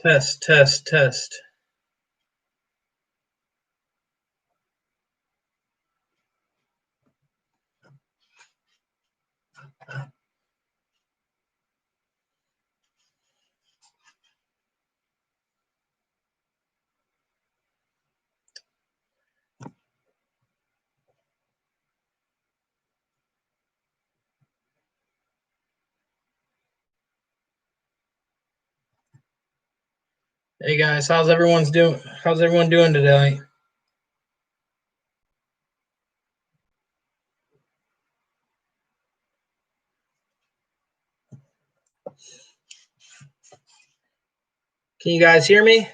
Test, test, test. Hey guys, how's everyone doing today? Can you guys hear me?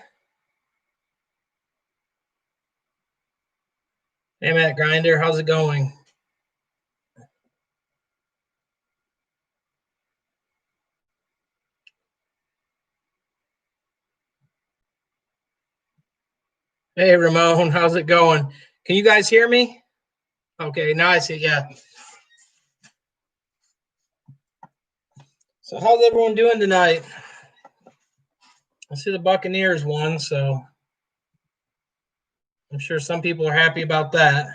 Hey Matt Grinder, how's it going? Hey Ramon, how's it going? Can you guys hear me? Okay, now I see, yeah. So how's everyone doing tonight? I see the Buccaneers won, so I'm sure some people are happy about that.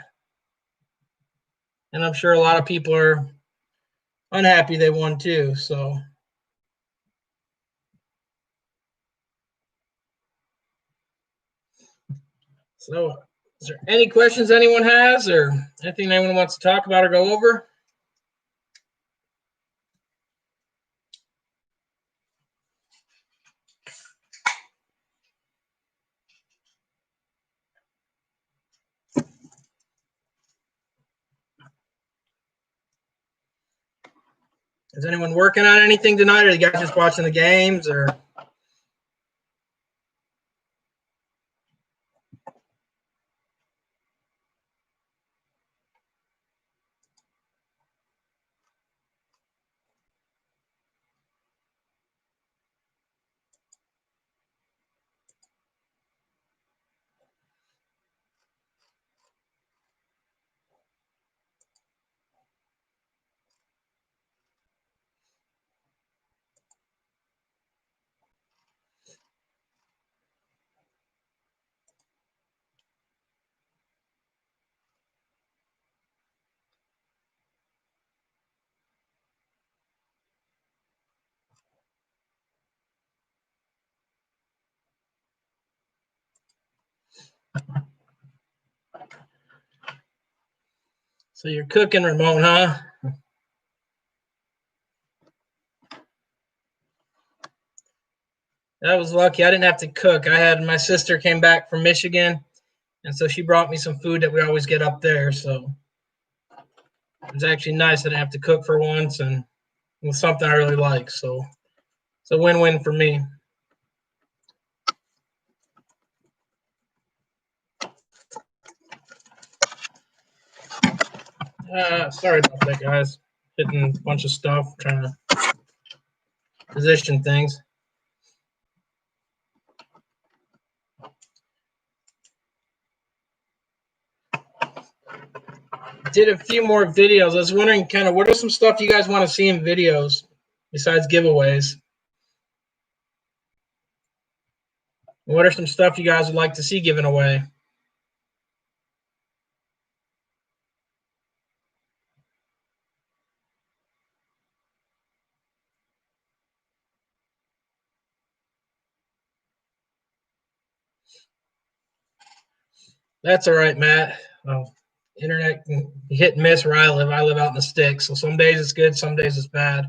And I'm sure a lot of people are unhappy they won too, so. So is there any questions anyone has or anything anyone wants to talk about or go over? Is anyone working on anything tonight, or are you guys just watching the games, or? So you're cooking, Ramon, huh? That was lucky. I didn't have to cook. I had my sister came back from Michigan, and so she brought me some food that we always get up there. So it was actually nice. I didn't have to cook for once, and it was something I really like. So it's a win-win for me. Sorry about that, guys. Hitting a bunch of stuff, trying to position things. Did a few more videos. I was wondering kind of what are some stuff you guys want to see in videos besides giveaways? What are some stuff you guys would like to see given away? That's all right, Matt. Internet can hit and miss where I live. I live out in the sticks, so some days it's good, some days it's bad.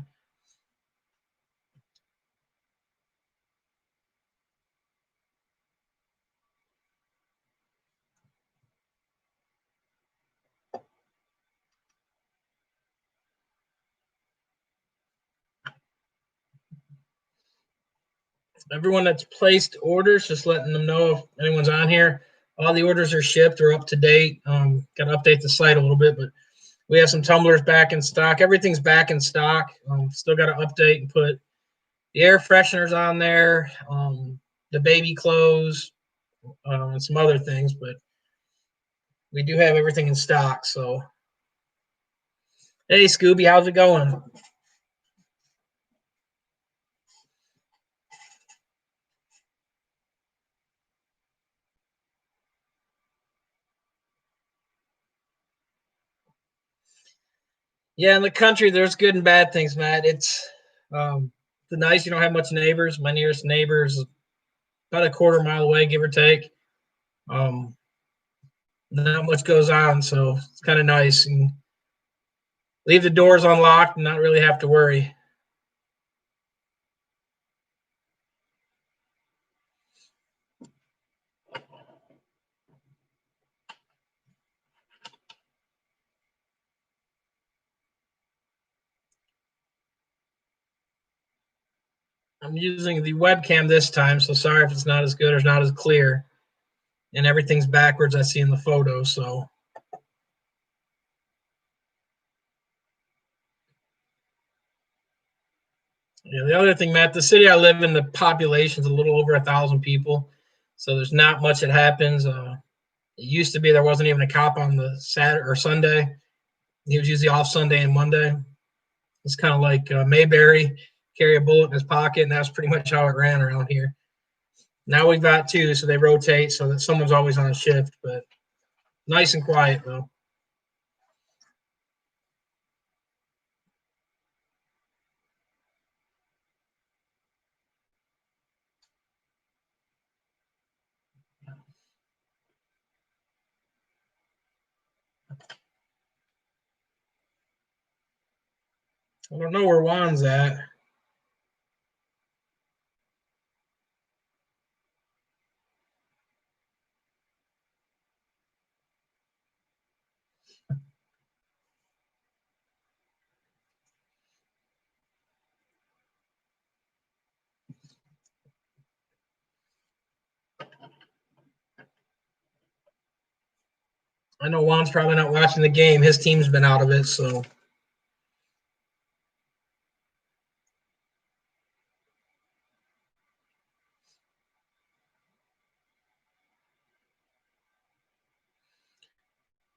Everyone that's placed orders, just letting them know if anyone's on here. All the orders are shipped. They're up to date. Got to update the site a little bit, but we have some tumblers back in stock. Everything's back in stock. Still got to update and put the air fresheners on there, the baby clothes, and some other things, but we do have everything in stock. So, hey, Scooby, how's it going? Yeah, in the country, there's good and bad things, Matt. The nice you don't have much neighbors. My nearest neighbor is about a quarter mile away, give or take. Um, Not much goes on, so it's kind of nice. And leave the doors unlocked and not really have to worry. I'm using the webcam this time, so sorry if it's not as good or not as clear. And everything's backwards I see in the photo, so. Yeah, the other thing, Matt, the city I live in, the population is a little over 1,000 people, so there's not much that happens. It used to be there wasn't even a cop on the Saturday or Sunday. He was usually off Sunday and Monday. It's kind of like Mayberry, carry a bullet in his pocket, and that's pretty much how it ran around here. Now we've got two, so they rotate so that someone's always on shift, but nice and quiet, though. I don't know where Juan's at. I know Juan's probably not watching the game. His team's been out of it, so.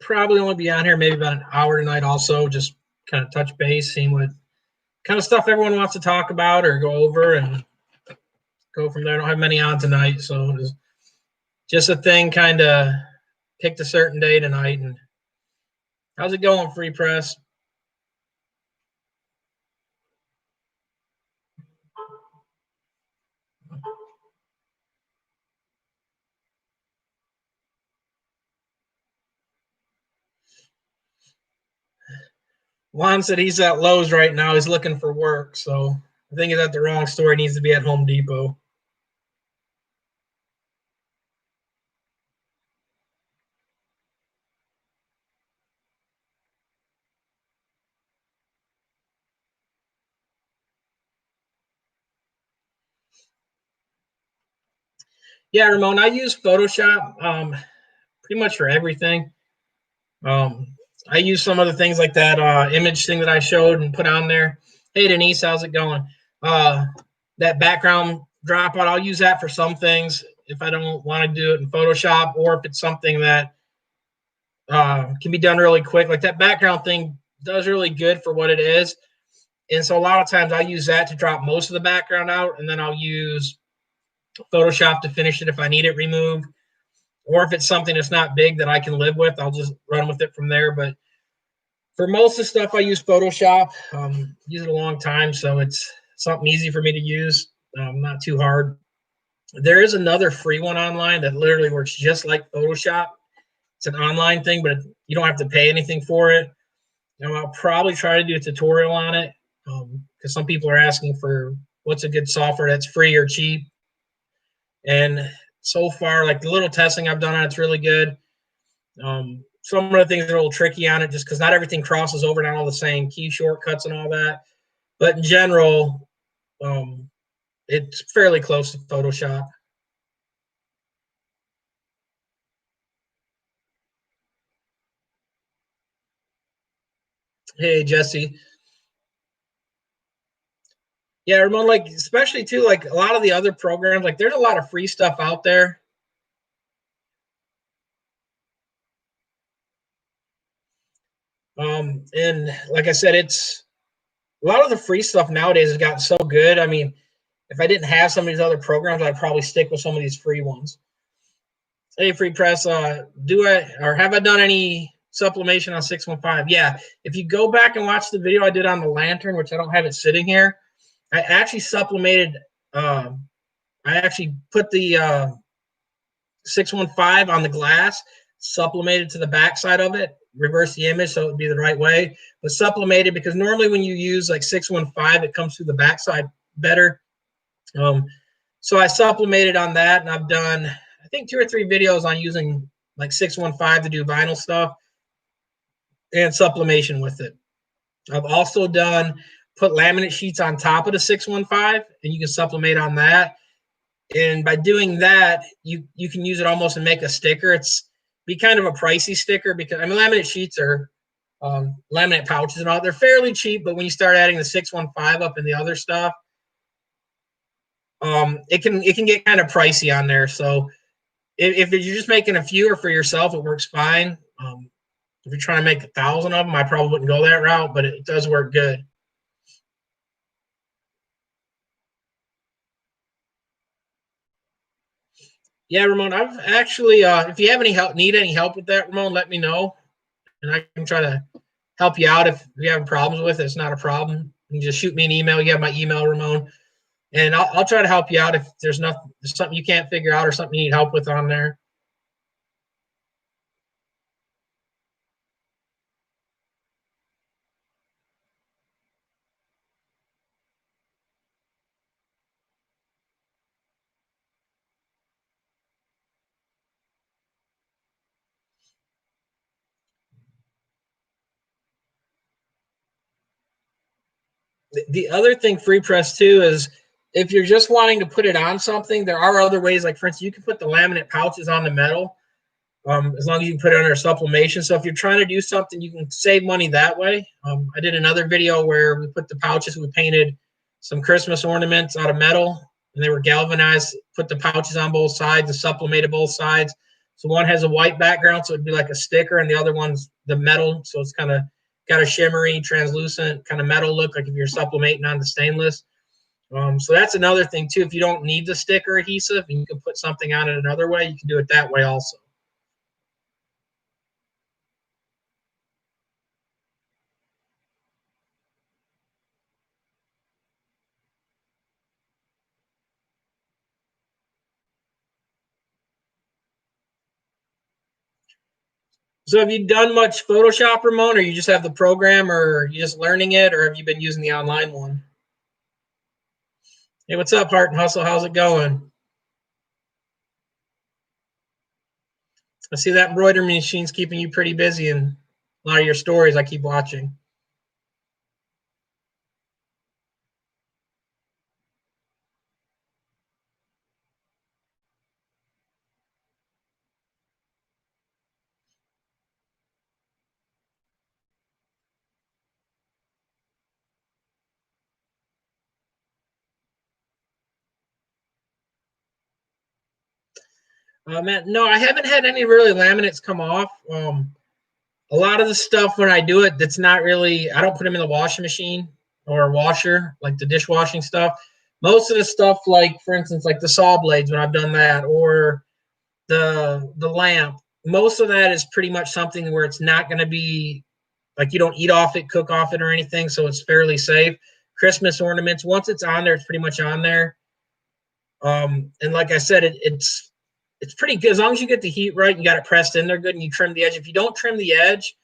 Probably only be on here maybe about an hour tonight also, just kind of touch base, seeing what kind of stuff everyone wants to talk about or go over and go from there. I don't have many on tonight, so it's just a thing kind of picked a certain day tonight. And how's it going, Free Press? Juan said he's at Lowe's right now. He's looking for work, so I think he's at the wrong store. He needs to be at Home Depot. Yeah, Ramon, I use Photoshop pretty much for everything. Um, I use some of the things like that image thing that I showed and put on there. Hey, Denise, how's it going? Uh, that background dropout, I'll use that for some things if I don't want to do it in Photoshop, or if it's something that can be done really quick. Like that background thing does really good for what it is. And so a lot of times I use that to drop most of the background out, and then I'll use Photoshop to finish it if I need it removed. Or if it's something that's not big that I can live with, I'll just run with it from there. But for most of the stuff, I use Photoshop. Use it a long time, so it's something easy for me to use. Not too hard. There is another free one online that literally works just like Photoshop. It's an online thing, but you don't have to pay anything for it. I'll probably try to do a tutorial on it because some people are asking for what's a good software that's free or cheap. And so far, like the little testing I've done on it's really good. Some of the things are a little tricky on it just because not everything crosses over, not all the same key shortcuts and all that. But in general, it's fairly close to Photoshop. Hey, Jesse. Yeah, Ramon, like, especially too, like a lot of the other programs, like there's a lot of free stuff out there. And like I said, it's a lot of the free stuff nowadays has gotten so good. I mean, if I didn't have some of these other programs, I'd probably stick with some of these free ones. Hey, Free Press, do I or have I done any sublimation on 615. Yeah, if you go back and watch the video I did on the lantern, which I don't have it sitting here, I actually sublimated. I actually put the 615 on the glass, sublimated to the backside of it, reverse the image so it would be the right way, but sublimated because normally when you use like 615, it comes through the backside better. So I sublimated on that, and I've done, I think, 2 or 3 videos on using like 615 to do vinyl stuff and sublimation with it. I've also put laminate sheets on top of the 615, and you can sublimate on that. And by doing that, you can use it almost to make a sticker. It's be kind of a pricey sticker because I mean laminate sheets are laminate pouches and all. They're fairly cheap, but when you start adding the 615 up and the other stuff, it can get kind of pricey on there. So if you're just making a few or for yourself, it works fine. If you're trying to make 1,000 of them, I probably wouldn't go that route, but it does work good. Yeah, Ramon, I've actually, if you have need any help with that, Ramon, let me know, and I can try to help you out. If you have problems with it, it's not a problem. You can just shoot me an email. You have my email, Ramon, and I'll try to help you out if there's something you can't figure out or something you need help with on there. The other thing free press too is if you're just wanting to put it on something, there are other ways. Like for instance, you can put the laminate pouches on the metal, as long as you can put it under sublimation. So if you're trying to do something, you can save money that way. I did another video where we put the pouches, we painted some Christmas ornaments out of metal, and they were galvanized, put the pouches on both sides and sublimated both sides. So one has a white background, so it'd be like a sticker, and the other one's the metal, so it's kind of got a shimmery, translucent kind of metal look, like if you're sublimating on the stainless. So that's another thing too. If you don't need the sticker adhesive and you can put something on it another way, you can do it that way also. So have you done much Photoshop, Ramon, or you just have the program, or you just learning it, or have you been using the online one? Hey, what's up, Heart and Hustle? How's it going? I see that embroidery machine's keeping you pretty busy, and a lot of your stories I keep watching. Man, no, I haven't had any really laminates come off. A lot of the stuff when I do it, that's not really. I don't put them in the washing machine or a washer like the dishwashing stuff. Most of the stuff, like for instance, like the saw blades when I've done that, or the lamp, most of that is pretty much something where it's not going to be like you don't eat off it, cook off it, or anything, so it's fairly safe. Christmas ornaments, once it's on there, it's pretty much on there. And like I said, it's pretty good as long as you get the heat right. You got it pressed in there good, and you trim the edge. If you don't trim the edge,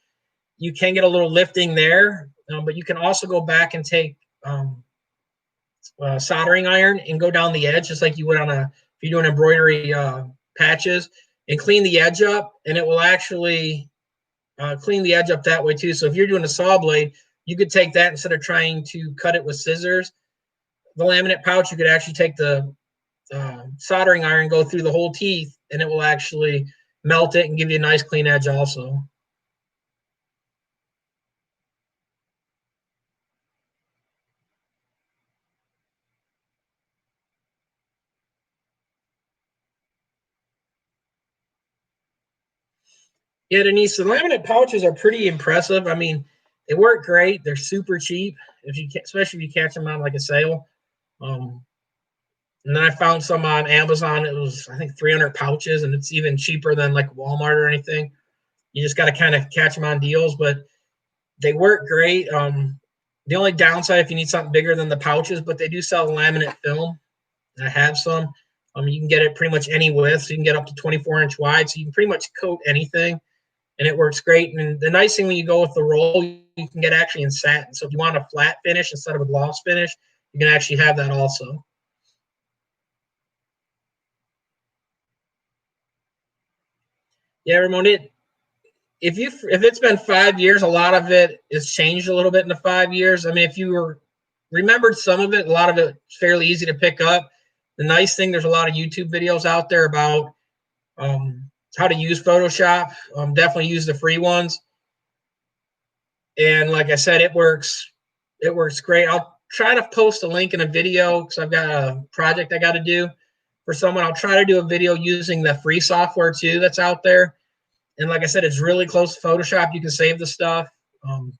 you can get a little lifting there, but you can also go back and take soldering iron and go down the edge just like you would on if you're doing embroidery patches, and clean the edge up, and it will actually clean the edge up that way too. So if you're doing a saw blade, you could take that instead of trying to cut it with scissors. The laminate pouch, you could actually take the soldering iron, go through the whole teeth, and it will actually melt it and give you a nice clean edge also. Yeah, Denise, the laminate pouches are pretty impressive. I mean, they work great. They're super cheap if you especially if you catch them on like a sale. Um, and then I found some on Amazon. It was I think 300 pouches, and it's even cheaper than like Walmart or anything. You just got to kind of catch them on deals, but they work great. The only downside if you need something bigger than the pouches, but they do sell laminate film. I have some. You can get it pretty much any width. So you can get up to 24-inch wide. So you can pretty much coat anything, and it works great. And the nice thing when you go with the roll, you can get actually in satin. So if you want a flat finish instead of a gloss finish, you can actually have that also. Yeah, Ramon, if it's been 5 years, a lot of it has changed a little bit in the 5 years. I mean, if you remembered some of it, a lot of it is fairly easy to pick up. The nice thing, there's a lot of YouTube videos out there about how to use Photoshop. Definitely use the free ones. And like I said, it works. It works great. I'll try to post a link in a video because I've got a project I got to do for someone. I'll try to do a video using the free software too that's out there. And like I said, it's really close to Photoshop. You can save the stuff. Um,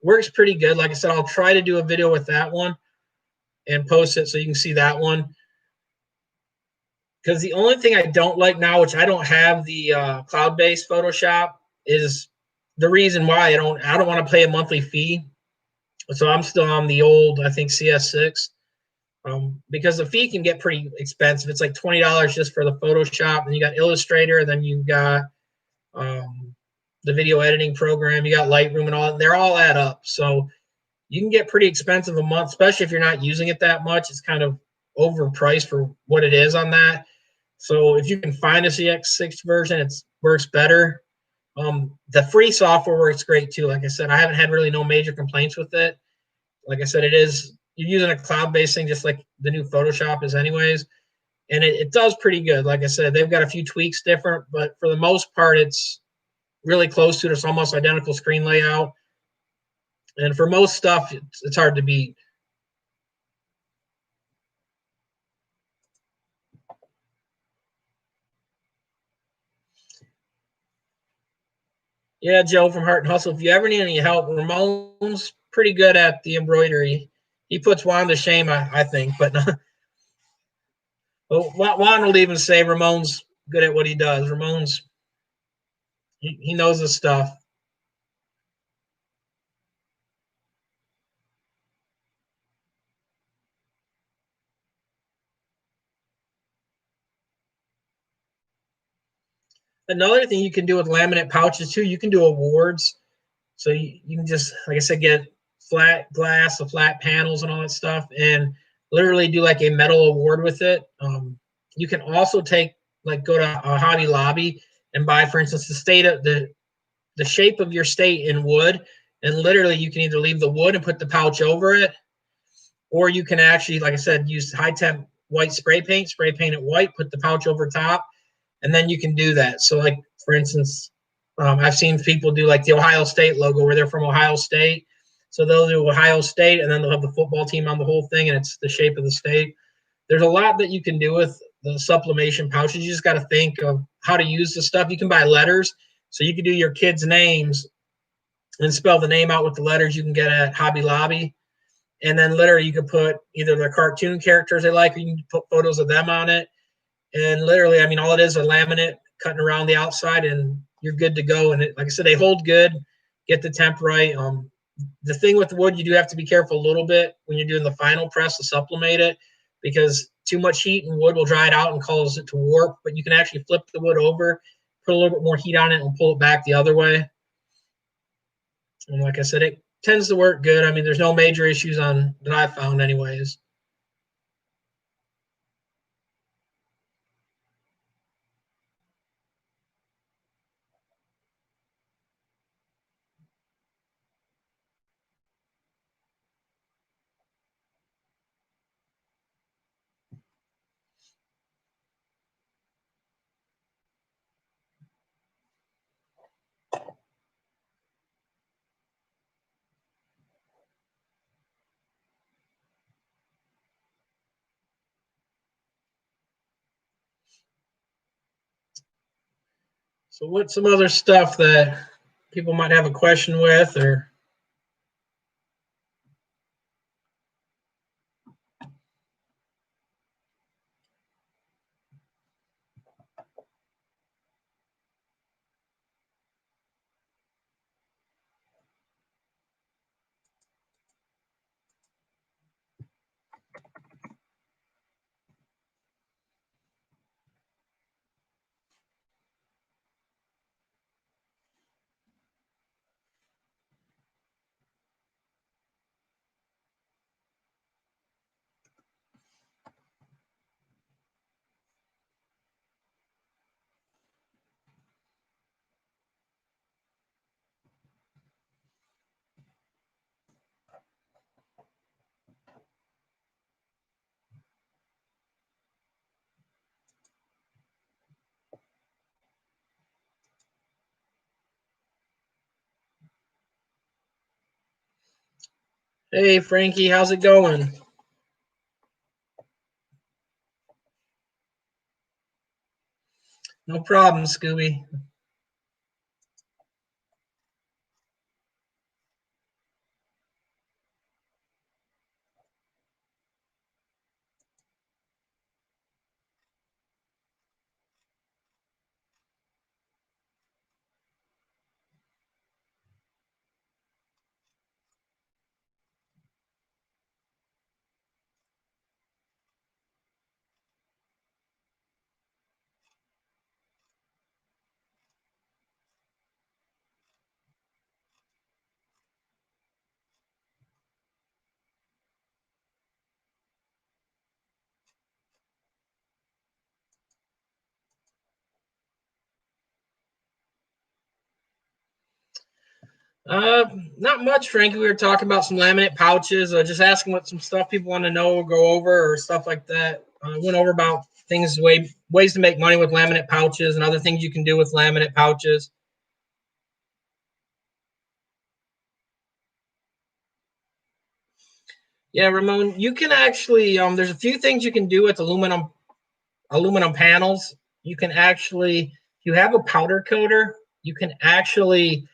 Works pretty good. Like I said, I'll try to do a video with that one and post it so you can see that one. Because the only thing I don't like now, which I don't have the cloud-based Photoshop, is the reason why I don't want to pay a monthly fee. So I'm still on the old, I think CS6, because the fee can get pretty expensive. It's like $20 just for the Photoshop, and you got Illustrator, and then you got the video editing program, you got Lightroom, and all. They're all add up, so you can get pretty expensive a month, especially if you're not using it that much. It's kind of overpriced for what it is on that. So if you can find a CX6 version, it works better. The free software works great too. Like I said, I haven't had really no major complaints with it. Like I said, you're using a cloud-based thing just like the new Photoshop is anyways. And it does pretty good. Like I said, they've got a few tweaks different, but for the most part, it's really close to it. It's almost identical screen layout. And for most stuff, it's hard to beat. Yeah, Joe from Heart and Hustle. If you ever need any help, Ramon's pretty good at the embroidery. He puts Juan to shame, I think. But Juan will even say Ramon's good at what he does. He knows his stuff. Another thing you can do with laminate pouches too, you can do awards. So you can just, like I said, get flat glass, the flat panels, and all that stuff, and literally do like a metal award with it. You can also go to a Hobby Lobby and buy, for instance, the shape of your state in wood, and literally you can either leave the wood and put the pouch over it, or you can actually, like I said, use high temp white spray paint it white, put the pouch over top, and then you can do that. So, like for instance, I've seen people do like the Ohio State logo where they're from Ohio State. So they'll do Ohio State, and then they'll have the football team on the whole thing, and it's the shape of the state. There's a lot that you can do with the sublimation pouches. You just got to think of how to use the stuff. You can buy letters, so you can do your kids' names and spell the name out with the letters you can get at Hobby Lobby. And then literally you can put either the cartoon characters they like, or you can put photos of them on it. And literally, I mean, all it is a laminate cutting around the outside, and you're good to go. And like I said, they hold good. Get the temp right. The thing with the wood, you do have to be careful a little bit when you're doing the final press to sublimate it, because too much heat and wood will dry it out and cause it to warp. But you can actually flip the wood over, put a little bit more heat on it, and pull it back the other way. And like I said, it tends to work good. I mean, there's no major issues on that I've found, anyways. So, what's some other stuff that people might have a question with, or Hey, Frankie, how's it going? No problem, Scooby. Uh, Not much, Frankie. We were talking about some laminate pouches, just asking what some stuff people want to know or go over or stuff like that. Went over about things, ways to make money with laminate pouches and other things you can do with laminate pouches. Yeah, Ramon, you can actually, there's a few things you can do with aluminum panels. You can actually, if you have a powder coater, you can actually,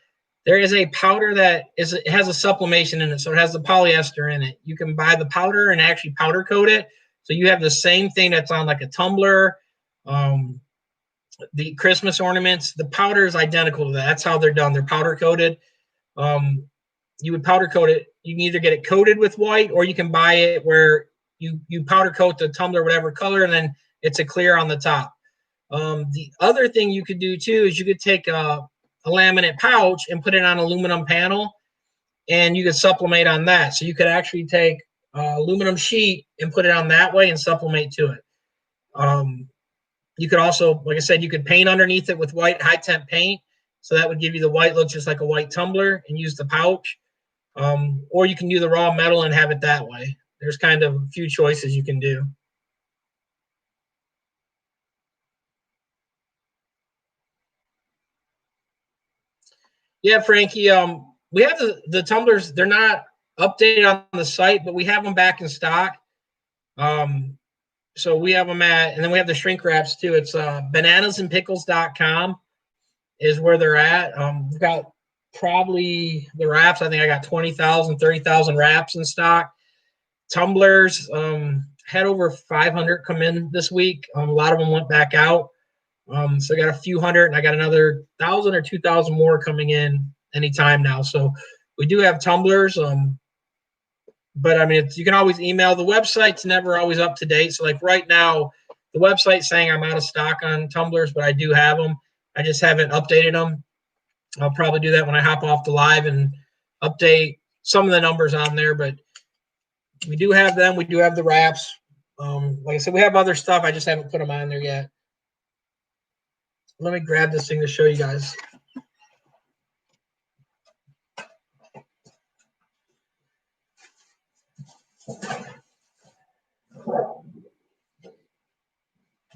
there is a powder that it has a sublimation in it, so it has the polyester in it. You can buy the powder and actually powder coat it, so you have the same thing that's on like a tumbler, um, the Christmas ornaments. The powder is identical to that. That's how they're done. They're powder coated. Um, you would powder coat it. You can either get it coated with white, or you can buy it where you powder coat the tumbler whatever color, and then it's a clear on the top. The other thing you could do too is you could take a laminate pouch and put it on an aluminum panel, and you could sublimate on that. So you could actually take aluminum sheet and put it on that way and sublimate to it. Um, you could also, like I said, you could paint underneath it with white high temp paint. So that would give you the white look just like a white tumbler and use the pouch. Or you can do the raw metal and have it that way. There's kind of a few choices you can do. Yeah, Frankie. We have the tumblers. They're not updated on the site, but we have them back in stock. Um, so we have them at, and then we have the shrink wraps too. It's bananasandpickles.com is where they're at. We've got probably the wraps. I think I got 20,000, 30,000 wraps in stock. Tumblers, had over 500 come in this week. A lot of them went back out. So I got a few hundred, and I got another 1,000 or 2,000 more coming in anytime now. So we do have tumblers. But I mean, you can always email. The website's never always up to date. So like right now, the website's saying I'm out of stock on tumblers, but I do have them. I just haven't updated them. I'll probably do that when I hop off the live and update some of the numbers on there. But we do have them. We do have the wraps. Like I said, we have other stuff. I just haven't put them on there yet. Let me grab this thing to show you guys.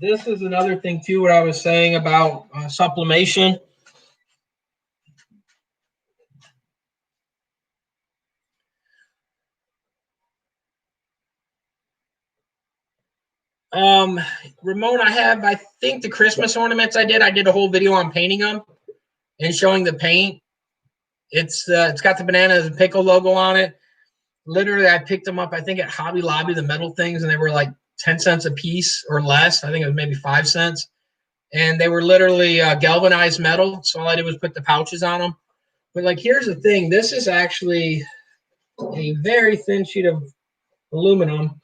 This is another thing too. What I was saying about sublimation. Um, Ramon, I think the Christmas ornaments I did a whole video on painting them and showing the paint. It's got the banana and pickle logo on it. Literally, I picked them up, I think at Hobby Lobby, the metal things, and they were like 10 cents a piece or less. I think it was maybe 5 cents. And they were literally galvanized metal. So all I did was put the pouches on them. But like, here's the thing. This is actually a very thin sheet of aluminum.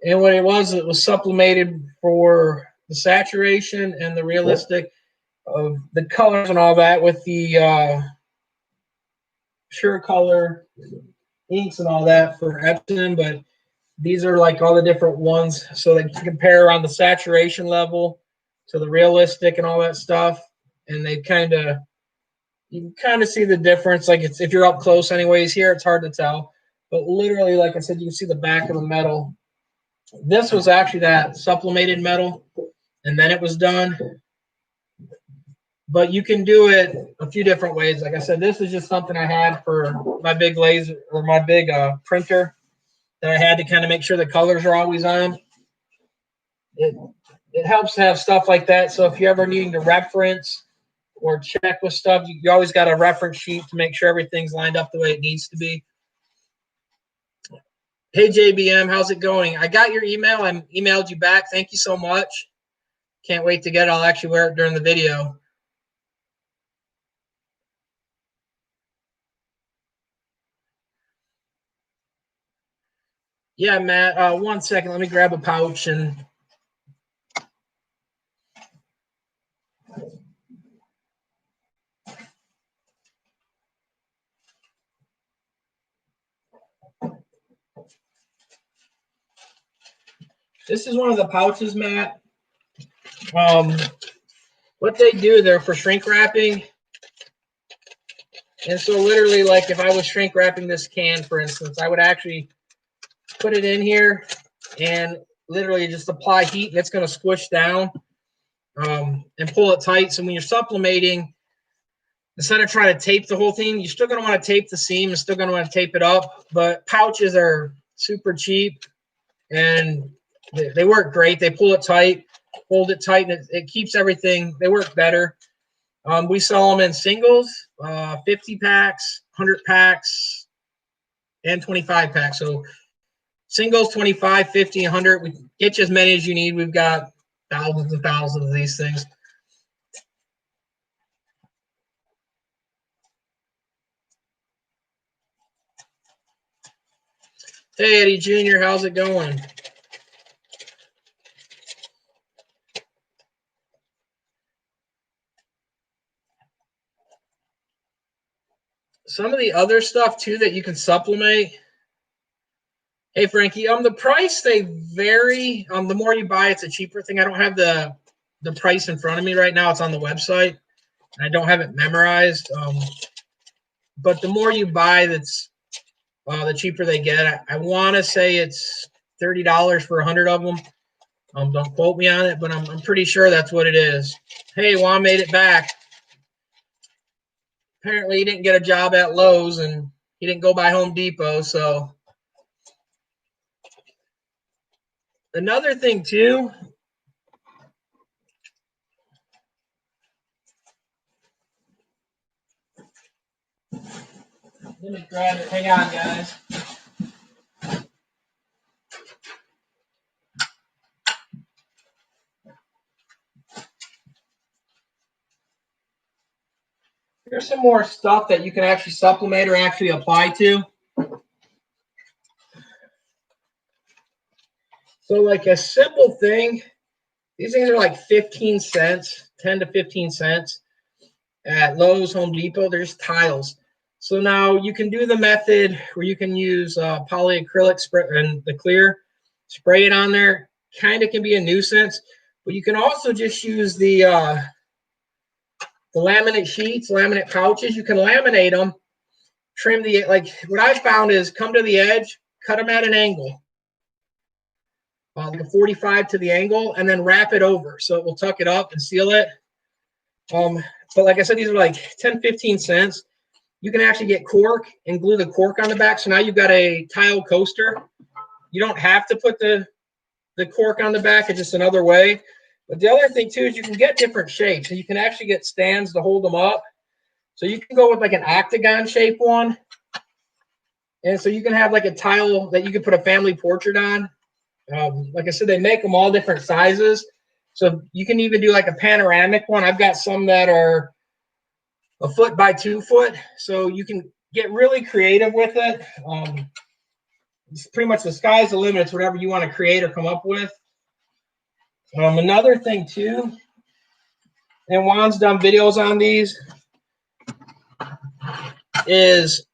And what it was sublimated for the saturation and the realistic of the colors and all that with the sure color inks and all that for Epson. But these are like all the different ones. So they compare on the saturation level to the realistic and all that stuff. And they you can kind of see the difference. Like if you're up close anyways, here it's hard to tell. But literally, like I said, you can see the back of the metal. This was actually that sublimated metal, and then it was done. but you can do it a few different ways. Like I said, this is just something I had for my big laser or my big printer that I had to kind of make sure the colors are always on. It helps to have stuff like that. So if you're ever needing to reference or check with stuff, you always got a reference sheet to make sure everything's lined up the way it needs to be. Hey, JBM, how's it going? I got your email. I emailed you back. Thank you so much. Can't wait to get it. I'll actually wear it during the video. Yeah, Matt, 1 second. Let me grab a pouch and this is one of the pouches, Matt. What they do, they're for shrink wrapping. And so literally, like if I was shrink wrapping this can, for instance, I would actually put it in here and literally just apply heat, and it's going to squish down and pull it tight. So when you're sublimating, instead of trying to tape the whole thing, you're still going to want to tape the seam and still going to want to tape it up. But pouches are super cheap and they work great. They pull it tight, hold it tight, and it keeps everything. They work better. We sell them in singles, 50 packs, 100 packs, and 25 packs. So singles, 25, 50, 100. We get you as many as you need. We've got thousands and thousands of these things. Hey, Eddie Jr., how's it going? Some of the other stuff, too, that you can supplement. Hey, Frankie, the price, they vary. The more you buy, it's a cheaper thing. I don't have the price in front of me right now. It's on the website. I don't have it memorized. But the more you buy, that's the cheaper they get. I want to say it's $30 for 100 of them. Don't quote me on it, but I'm pretty sure that's what it is. Hey, Juan made it back. Apparently, he didn't get a job at Lowe's, and he didn't go by Home Depot. So another thing, too. Let me grab it. Hang on, guys. Here's some more stuff that you can actually supplement or actually apply to. So like a simple thing, these things are like 15 cents, 10 to 15 cents at Lowe's, Home Depot. There's tiles. So now you can do the method where you can use polyacrylic spray and the clear, spray it on there. Kind of can be a nuisance, but you can also just use the laminate sheets, laminate pouches. You can laminate them, trim the, like what I found is come to the edge, cut them at an angle, like a 45 to the angle, and then wrap it over so it will tuck it up and seal it. But like I said, these are like 10, 15 cents. You can actually get cork and glue the cork on the back. So now you've got a tile coaster. You don't have to put the cork on the back. It's just another way. But the other thing, too, is you can get different shapes. So you can actually get stands to hold them up. So you can go with like an octagon shape one. And so you can have like a tile that you can put a family portrait on. Like I said, they make them all different sizes. So you can even do like a panoramic one. I've got some that are 1 foot by 2 foot. So you can get really creative with it. It's pretty much the sky's the limit. It's whatever you want to create or come up with. Another thing too, and Juan's done videos on these, is,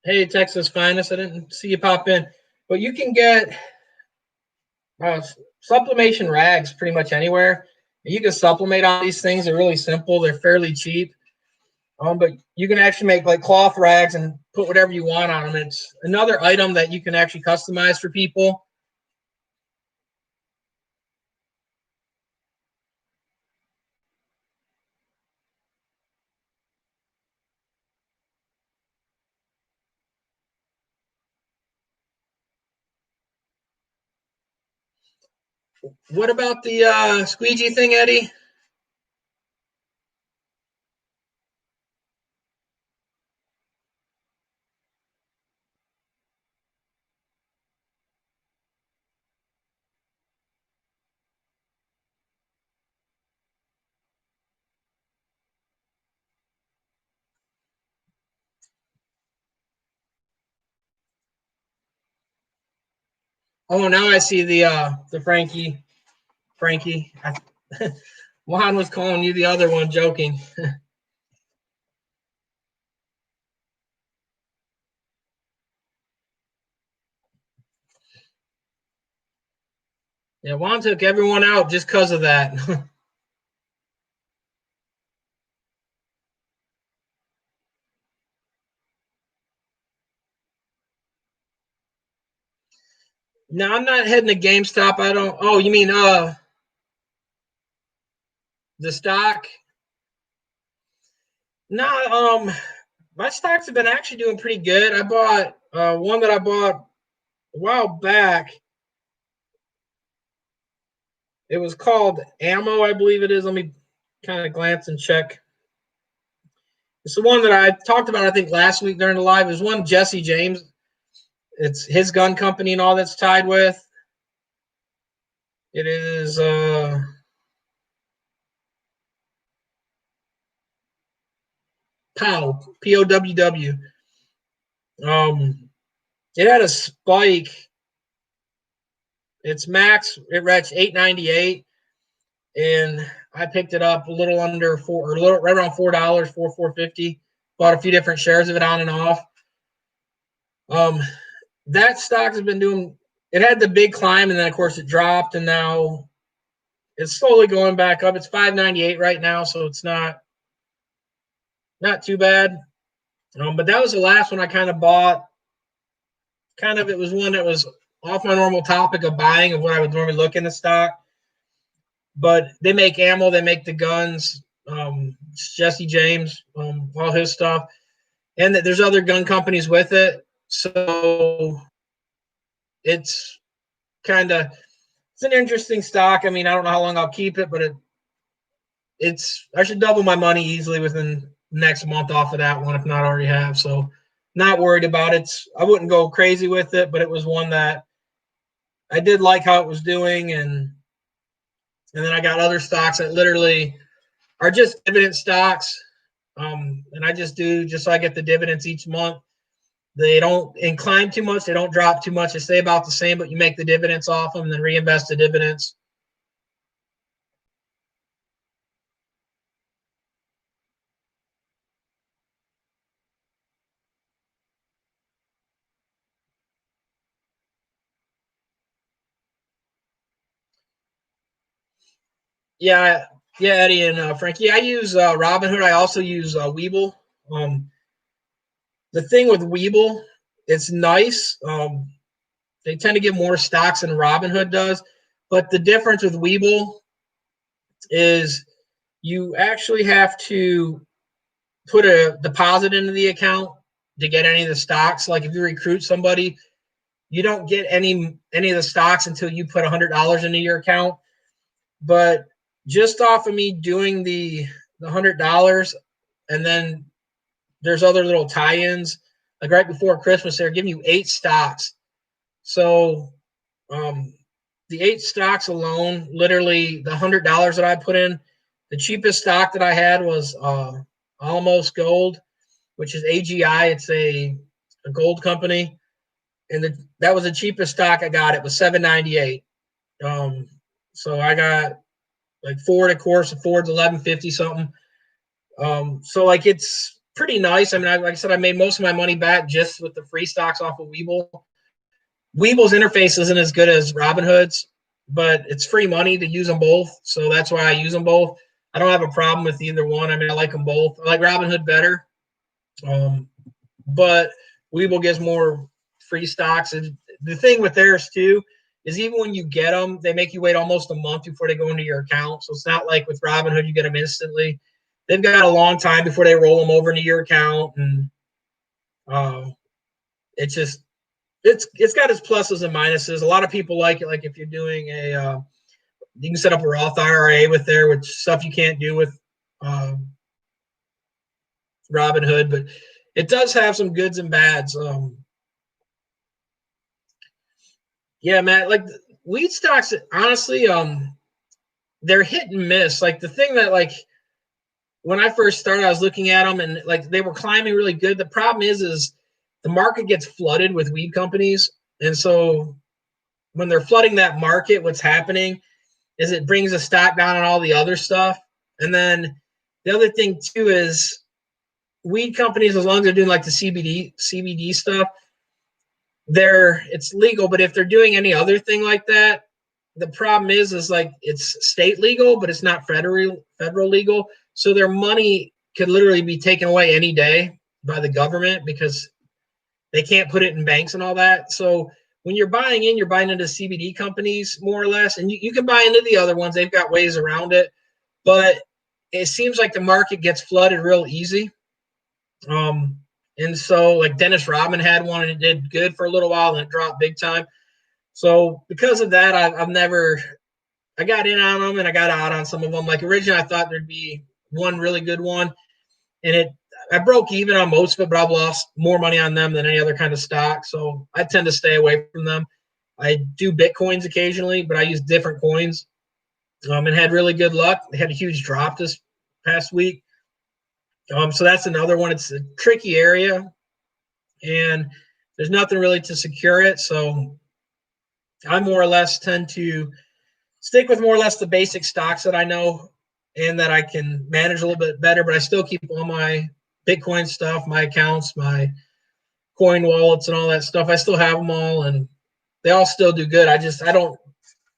hey, Texas Finest, I didn't see you pop in, but you can get sublimation rags pretty much anywhere. You can sublimate on these things. They're really simple. They're fairly cheap. But you can actually make like cloth rags and put whatever you want on them. It's another item that you can actually customize for people. What about the squeegee thing, Eddie? Oh, now I see the Frankie. Juan was calling you the other one, joking. Yeah, Juan took everyone out just because of that. No, I'm not heading to GameStop. I don't. Oh, you mean the stock? No, my stocks have been actually doing pretty good. I bought one that I bought a while back. It was called Ammo, I believe it is. Let me kind of glance and check. It's the one that I talked about, I think, last week during the live. It was one Jesse James. It's his gun company and all that's tied with. It is POW, POWW. It had a spike. Its max, it reached 898, and I picked it up a little under four, or a little right around $4, 4.50. Bought a few different shares of it on and off. Um, that stock has been doing. It had the big climb, and then of course it dropped, and now it's slowly going back up. It's 598 right now, so it's not too bad. But that was the last one I kind of bought. Kind of, it was one that was off my normal topic of buying of what I would normally look in the stock. But they make ammo, they make the guns. Jesse James, all his stuff, and there's other gun companies with it. So it's kind of it's an interesting stock. I mean, I don't know how long I'll keep it, but it's I should double my money easily within next month off of that one, if not already have. So not worried about it. I wouldn't go crazy with it, but it was one that I did like how it was doing, and then I got other stocks that literally are just dividend stocks, and I just do just so I get the dividends each month. They don't incline too much, they don't drop too much. They stay about the same, but you make the dividends off them and then reinvest the dividends. Yeah, yeah, Eddie and Frankie. I use Robinhood. I also use Weeble. Um, the thing with Weeble, it's nice. They tend to give more stocks than Robinhood does, but the difference with Weeble is you actually have to put a deposit into the account to get any of the stocks. Like if you recruit somebody, you don't get any of the stocks until you put $100 into your account. But just off of me doing the $100, and then there's other little tie-ins. Like right before Christmas, they're giving you 8 stocks. So um, the 8 stocks alone, literally the $100 that I put in, the cheapest stock that I had was Almost Gold, which is AGI. It's a gold company, and that was the cheapest stock I got. It was 798. Um, so I got like Ford, of course. Ford's 1150 something. So like it's pretty nice. I mean, like I said, I made most of my money back just with the free stocks off of Weeble. Weeble's interface isn't as good as Robinhood's, but it's free money to use them both. So that's why I use them both. I don't have a problem with either one. I mean, I like them both. I like Robinhood better, but Weeble gives more free stocks. And the thing with theirs too is even when you get them, they make you wait almost a month before they go into your account. So it's not like with Robinhood you get them instantly. They've got a long time before they roll them over into your account, and uh, it's just it's got its pluses and minuses. A lot of people like it. Like if you're doing You can set up a Roth IRA with there, which stuff you can't do with Robinhood, but it does have some goods and bads. Yeah, man, like wheat stocks, honestly, they're hit and miss. Like the thing that like when I first started, I was looking at them and like they were climbing really good. The problem is the market gets flooded with weed companies, and so when they're flooding that market, what's happening is it brings the stock down on all the other stuff. And then the other thing too is weed companies, as long as they're doing like the CBD stuff, it's legal. But if they're doing any other thing like that, the problem is like it's state legal, but it's not federal legal. So their money could literally be taken away any day by the government because they can't put it in banks and all that. So when you're buying into CBD companies more or less, and you can buy into the other ones. They've got ways around it, but it seems like the market gets flooded real easy. And so like Dennis Rodman had one and it did good for a little while and it dropped big time. So because of that, I got in on them and I got out on some of them. Like originally I thought there'd be one really good one and I broke even on most of it, but I've lost more money on them than any other kind of stock. So I tend to stay away from them. I do Bitcoins occasionally, but I use different coins and had really good luck. They had a huge drop this past week. So that's another one. It's a tricky area and there's nothing really to secure it. So I more or less tend to stick with more or less the basic stocks that I know and that I can manage a little bit better, but I still keep all my Bitcoin stuff, my accounts, my coin wallets and all that stuff. I still have them all and they all still do good. I don't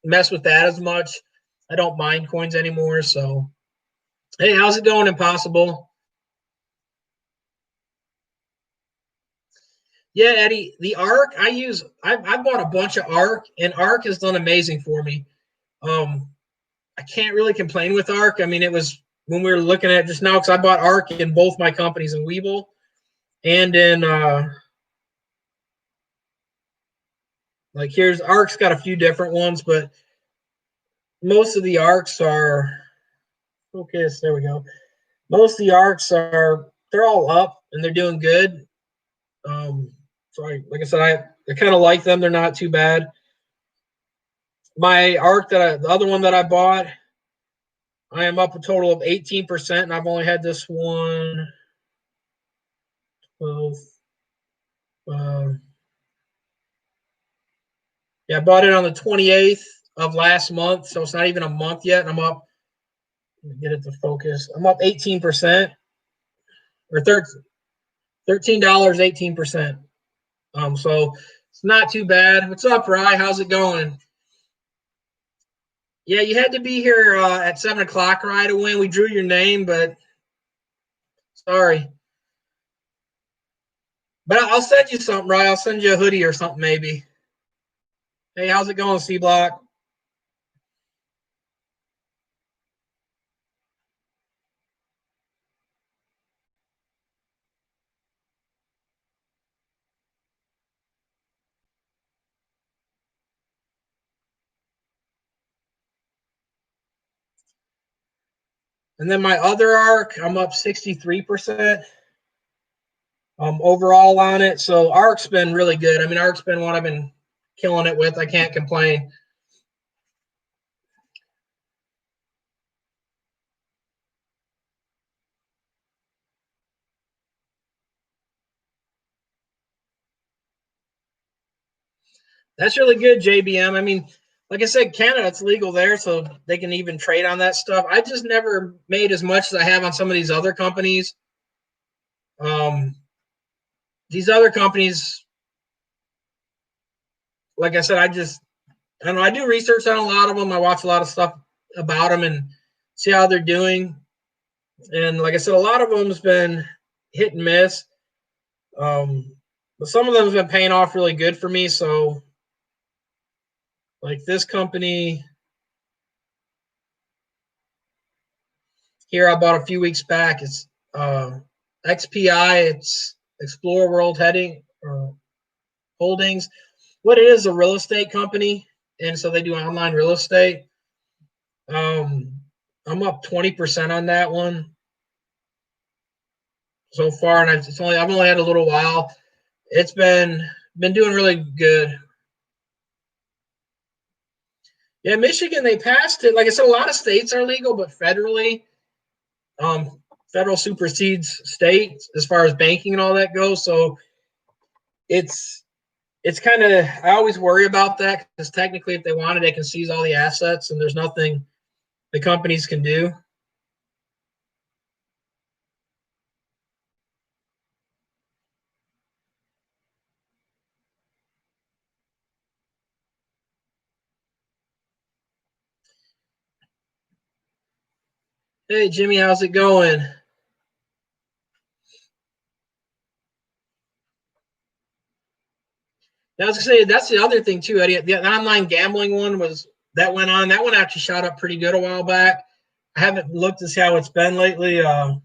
mess with that as much. I don't mine coins anymore. So, hey, how's it going, Impossible? Yeah, Eddie, the ARC I bought a bunch of ARC and ARC has done amazing for me. I can't really complain with ARC. I mean, it was when we were looking at it just now because I bought ARC in both my companies in Webull and in like here's ARC's got a few different ones, but most of the ARCs are okay. So there we go. Most of the ARCs they're all up and they're doing good. So like I said, I kind of like them. They're not too bad. My ARC the other one that I bought, I am up a total of 18%, and I've only had this one 12. Yeah, I bought it on the 28th of last month, so it's not even a month yet. And I'm up. Let me get it to focus. I'm up 18% or $13, 18%. So it's not too bad. What's up, Rye? How's it going? Yeah, you had to be here at 7 o'clock, Rye, to win. We drew your name, but sorry. But I'll send you something, Rye. I'll send you a hoodie or something, maybe. Hey, how's it going, C Block? And then my other ARC, I'm up 63% overall on it. So ARC's been really good. I mean, ARC's been one I've been killing it with. I can't complain. That's really good, JBM. I mean, like I said, Canada, it's legal there, so they can even trade on that stuff. I just never made as much as I have on some of these other companies. Um, these other companies, like I said, I don't know. I do research on a lot of them. I watch a lot of stuff about them and see how they're doing. And like I said, a lot of them's been hit and miss. But some of them have been paying off really good for me. So, like this company here, I bought a few weeks back. It's XPI. It's Explore World Heading Holdings. What it is, a real estate company, and so they do online real estate. I'm up 20% on that one so far, and I've only had a little while. It's been doing really good. Yeah, Michigan, they passed it. Like I said, a lot of states are legal, but federally, federal supersedes state as far as banking and all that goes. So it's it's kind of, I always worry about that because technically, if they wanted, they can seize all the assets, and there's nothing the companies can do. Hey, Jimmy, how's it going? I was gonna say that's the other thing too, Eddie. The online gambling one was that went on. That one actually shot up pretty good a while back. I haven't looked to see how it's been lately. The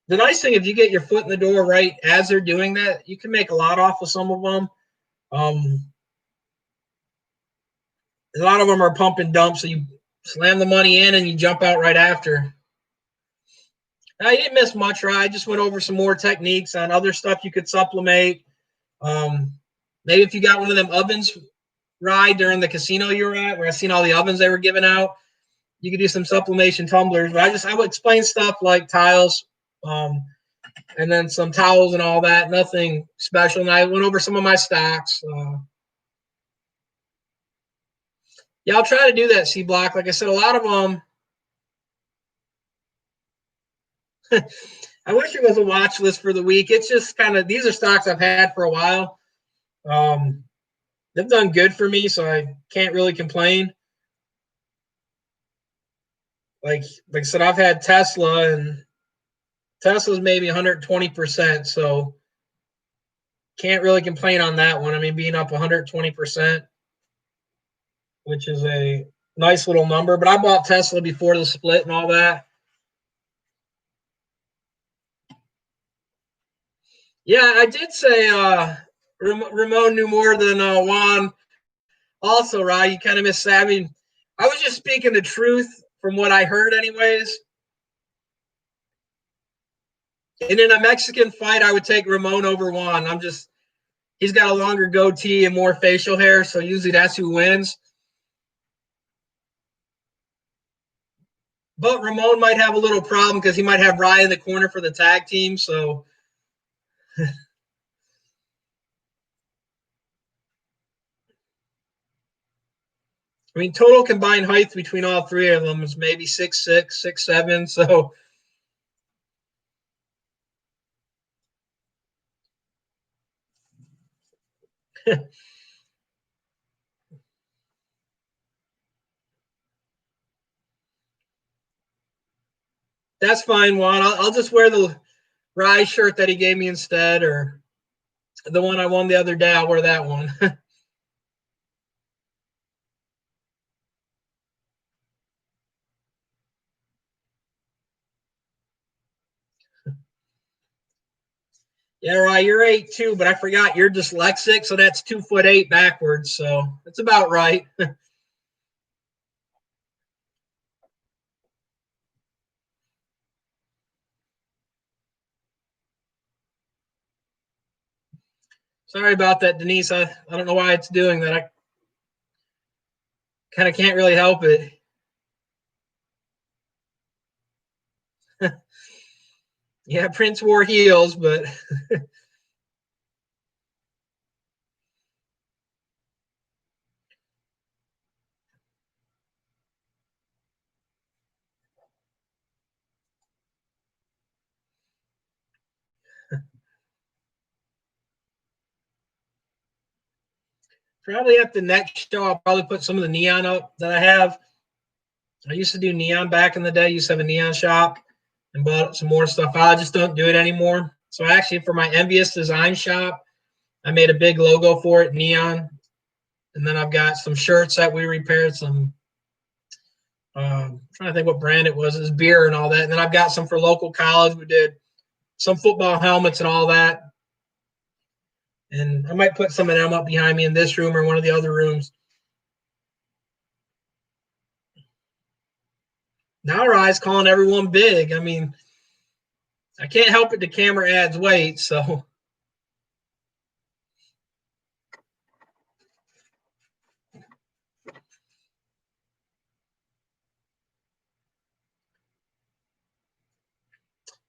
nice thing, if you get your foot in the door right as they're doing that, you can make a lot off of some of them. Um, a lot of them are pump and dump, so you slam the money in and you jump out right after. I didn't miss much, right? I just went over some more techniques on other stuff you could supplement. Um, Maybe if you got one of them ovens ride during the casino you were at, where I seen all the ovens they were giving out, you could do some sublimation tumblers. But I would explain stuff like tiles, um, and then some towels and all that. Nothing special. And I went over some of my stocks. Yeah, I'll try to do that. C block. Like I said, a lot of them. I wish it was a watch list for the week. It's just kind of, these are stocks I've had for a while. Um, they've done good for me, so I can't really complain. Like I said, I've had Tesla, and Tesla's maybe 120%, so can't really complain on that one. I mean, being up 120%, which is a nice little number. But I bought Tesla before the split and all that. Yeah, I did say Ramon knew more than Juan. Also, Rod, you kind of missed that. I mean, I was just speaking the truth from what I heard, anyways. And in a Mexican fight, I would take Ramon over Juan. He's got a longer goatee and more facial hair, so usually that's who wins. But Ramon might have a little problem because he might have Rye in the corner for the tag team. So, I mean, total combined height between all three of them is maybe 6'6", 6'7". So, that's fine, Juan. I'll just wear the Rye shirt that he gave me instead, or the one I won the other day. I'll wear that one. Yeah, Rye, you're 8'2", but I forgot you're dyslexic, so that's 2'8" backwards. So it's about right. Sorry about that, Denise. I don't know why it's doing that. I kind of can't really help it. Yeah, Prince wore heels, but probably at the next show, I'll probably put some of the neon up that I have. I used to do neon back in the day. I used to have a neon shop and bought some more stuff. I just don't do it anymore. So actually, for my Envious Design shop, I made a big logo for it, neon. And then I've got some shirts that we repaired, some I'm trying to think what brand it was. It was beer and all that. And then I've got some for local college. We did some football helmets and all that. And I might put some of them up behind me in this room or one of the other rooms. Now Rye's calling everyone big. I mean, I can't help it. The camera adds weight, so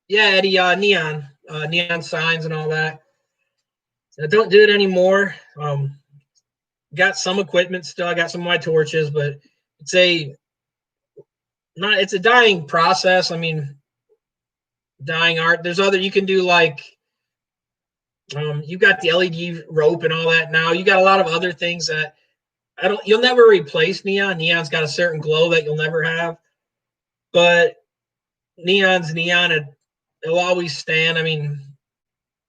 yeah, Eddie, neon signs and all that. I don't do it anymore. Got some equipment still. I got some of my torches, but it's a not. It's a dying process. I mean, dying art. There's other you can do like you got the LED rope and all that now. You got a lot of other things that I don't. You'll never replace neon. Neon's got a certain glow that you'll never have, but neon's neon. It'll always stand. I mean,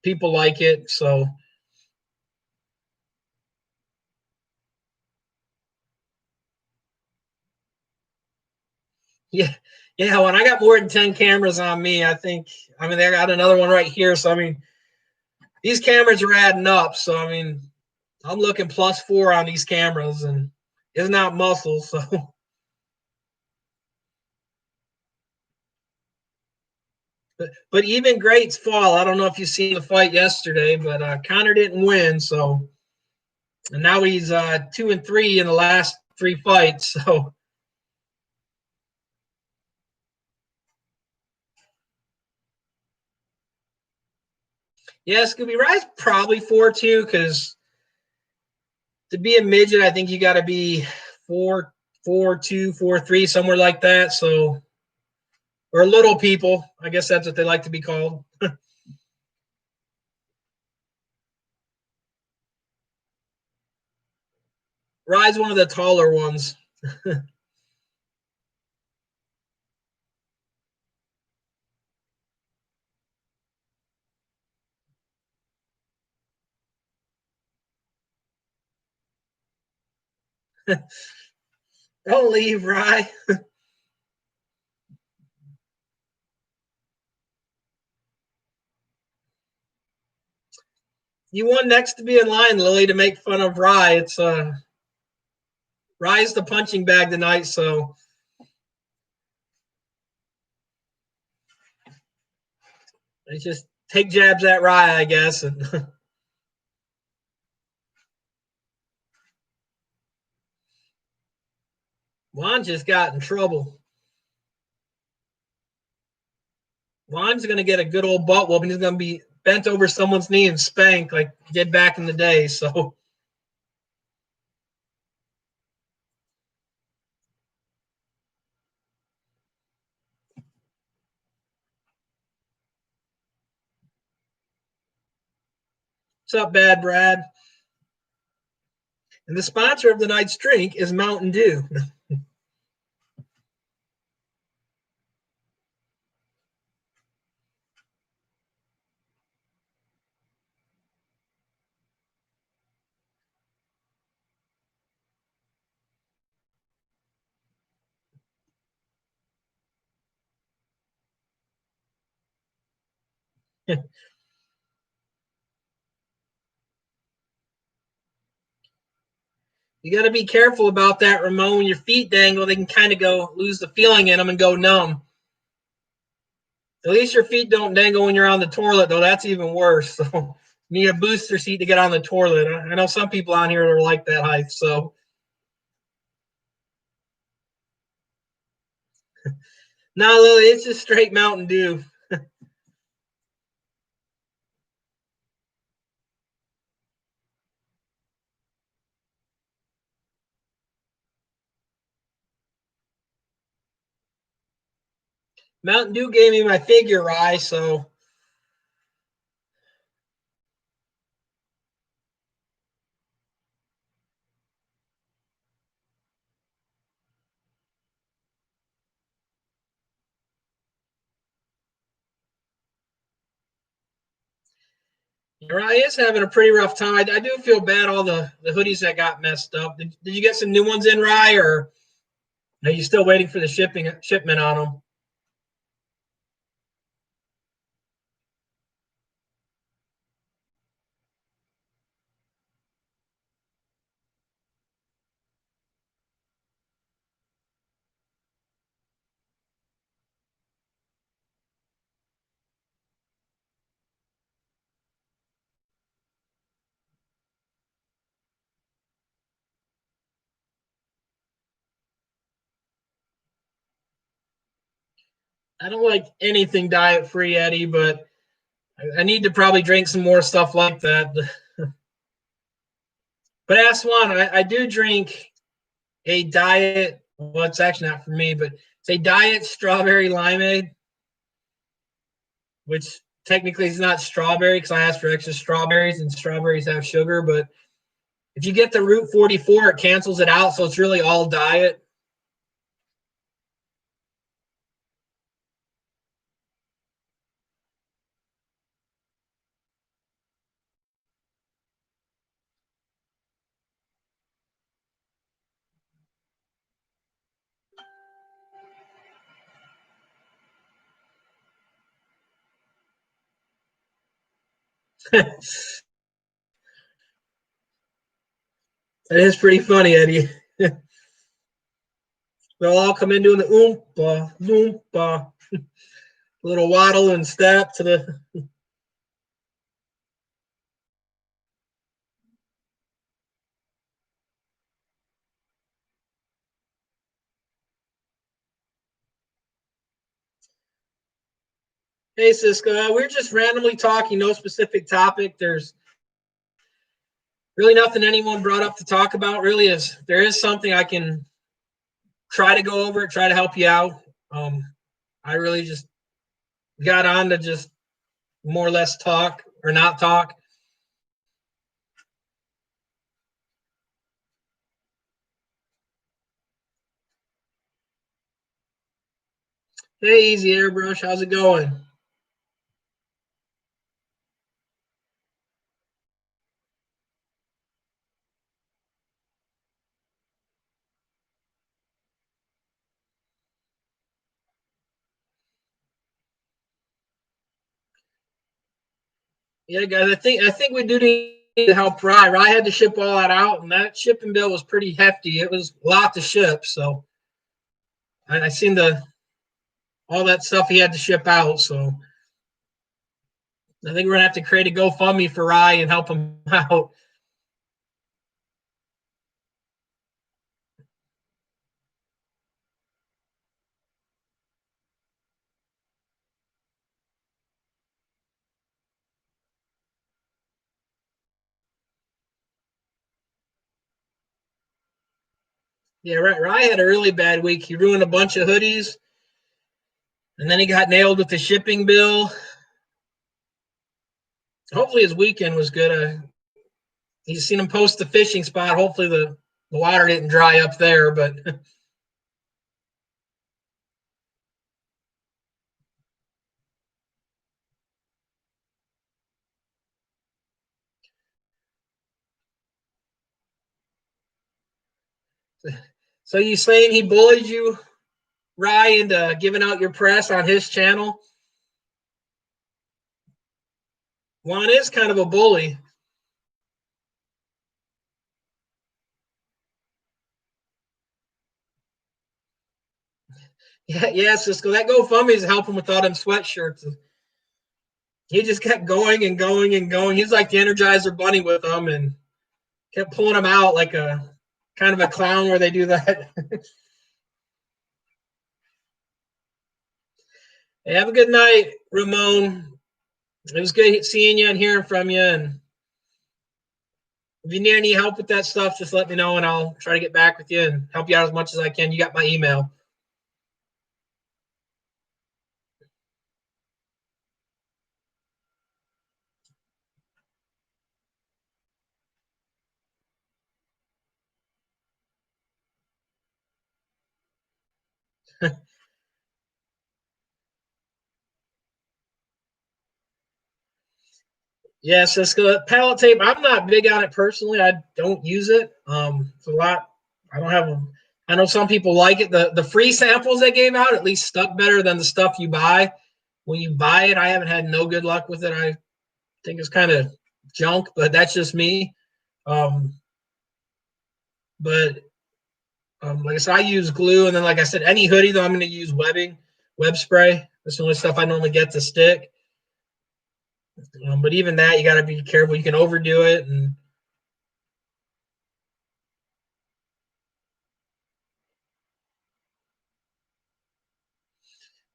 people like it, so yeah, yeah. When I got more than 10 cameras on me, I think. I mean, I got another one right here. So I mean, these cameras are adding up. So I mean, I'm looking +4 on these cameras, and it's not muscle. So, but even greats fall. I don't know if you seen the fight yesterday, but Connor didn't win. So, and now he's 2-3 in the last 3 fights. So, yeah, Scooby Rye's probably 4-2 because to be a midget, I think you got to be 4-2, 4-3, somewhere like that. So, or little people, I guess that's what they like to be called. Rye's one of the taller ones. Don't leave, Rye. You won next to be in line, Lily, to make fun of Rye. It's Rye's the punching bag tonight, so it's just take jabs at Rye, I guess. And Juan just got in trouble. Juan's gonna get a good old butt whooping. He's gonna be bent over someone's knee and spanked like he did back in the day. So what's up, Bad Brad? And the sponsor of the night's drink is Mountain Dew. You got to be careful about that, Ramon. When your feet dangle, they can kind of go lose the feeling in them and go numb. At least your feet don't dangle when you're on the toilet, though. That's even worse. So you need a booster seat to get on the toilet. I know some people on here are like that height. So no, Lily, it's just straight Mountain Dew. Mountain Dew gave me my figure eye, so Rai is having a pretty rough time. I do feel bad all the hoodies that got messed up. Did you get some new ones in, Rai, or are you still waiting for the shipment on them? I don't like anything diet free, Eddie, but I need to probably drink some more stuff like that. But ask one, I do drink a diet. Well, it's actually not for me, but it's a diet strawberry limeade, which technically is not strawberry because I asked for extra strawberries and strawberries have sugar. But if you get the Route 44, it cancels it out, so it's really all diet. That is pretty funny, Eddie. They'll all come in doing the oompa, loompa, little waddle and step to the. Hey, Cisco, we're just randomly talking, no specific topic. There's really nothing anyone brought up to talk about. Really, is there is something I can try to go over it, try to help you out. Um, I really just got on to just more or less talk or not talk. Hey, Easy Airbrush, how's it going? Yeah, guys, I think we do need to help Rye. Rye had to ship all that out, and that shipping bill was pretty hefty. It was a lot to ship, so I seen the all that stuff he had to ship out. So I think we're gonna have to create a GoFundMe for Rye and help him out. Yeah, right. Rye had a really bad week. He ruined a bunch of hoodies, and then he got nailed with the shipping bill. Hopefully, his weekend was good. He's seen him post the fishing spot. Hopefully, the water didn't dry up there. But so you saying he bullied you, Rye, into giving out your press on his channel? Juan is kind of a bully. Yeah, yeah, Cisco. That GoFundMe is helping with all them sweatshirts. He just kept going and going and going. He's like the Energizer Bunny with them, and kept pulling them out like a kind of a clown where they do that. Hey, have a good night, Ramon. It was good seeing you and hearing from you. And if you need any help with that stuff, just let me know and I'll try to get back with you and help you out as much as I can. You got my email. Yeah, Cisco, pallet tape. I'm not big on it personally. I don't use it. It's a lot. I don't have them. I know some people like it. The free samples they gave out at least stuck better than the stuff you buy. When you buy it, I haven't had no good luck with it. I think it's kind of junk, but that's just me. Um, but like I said, I use glue, and then like I said, any hoodie though, I'm going to use webbing, web spray. That's the only stuff I normally get to stick. But even that, you got to be careful. You can overdo it, and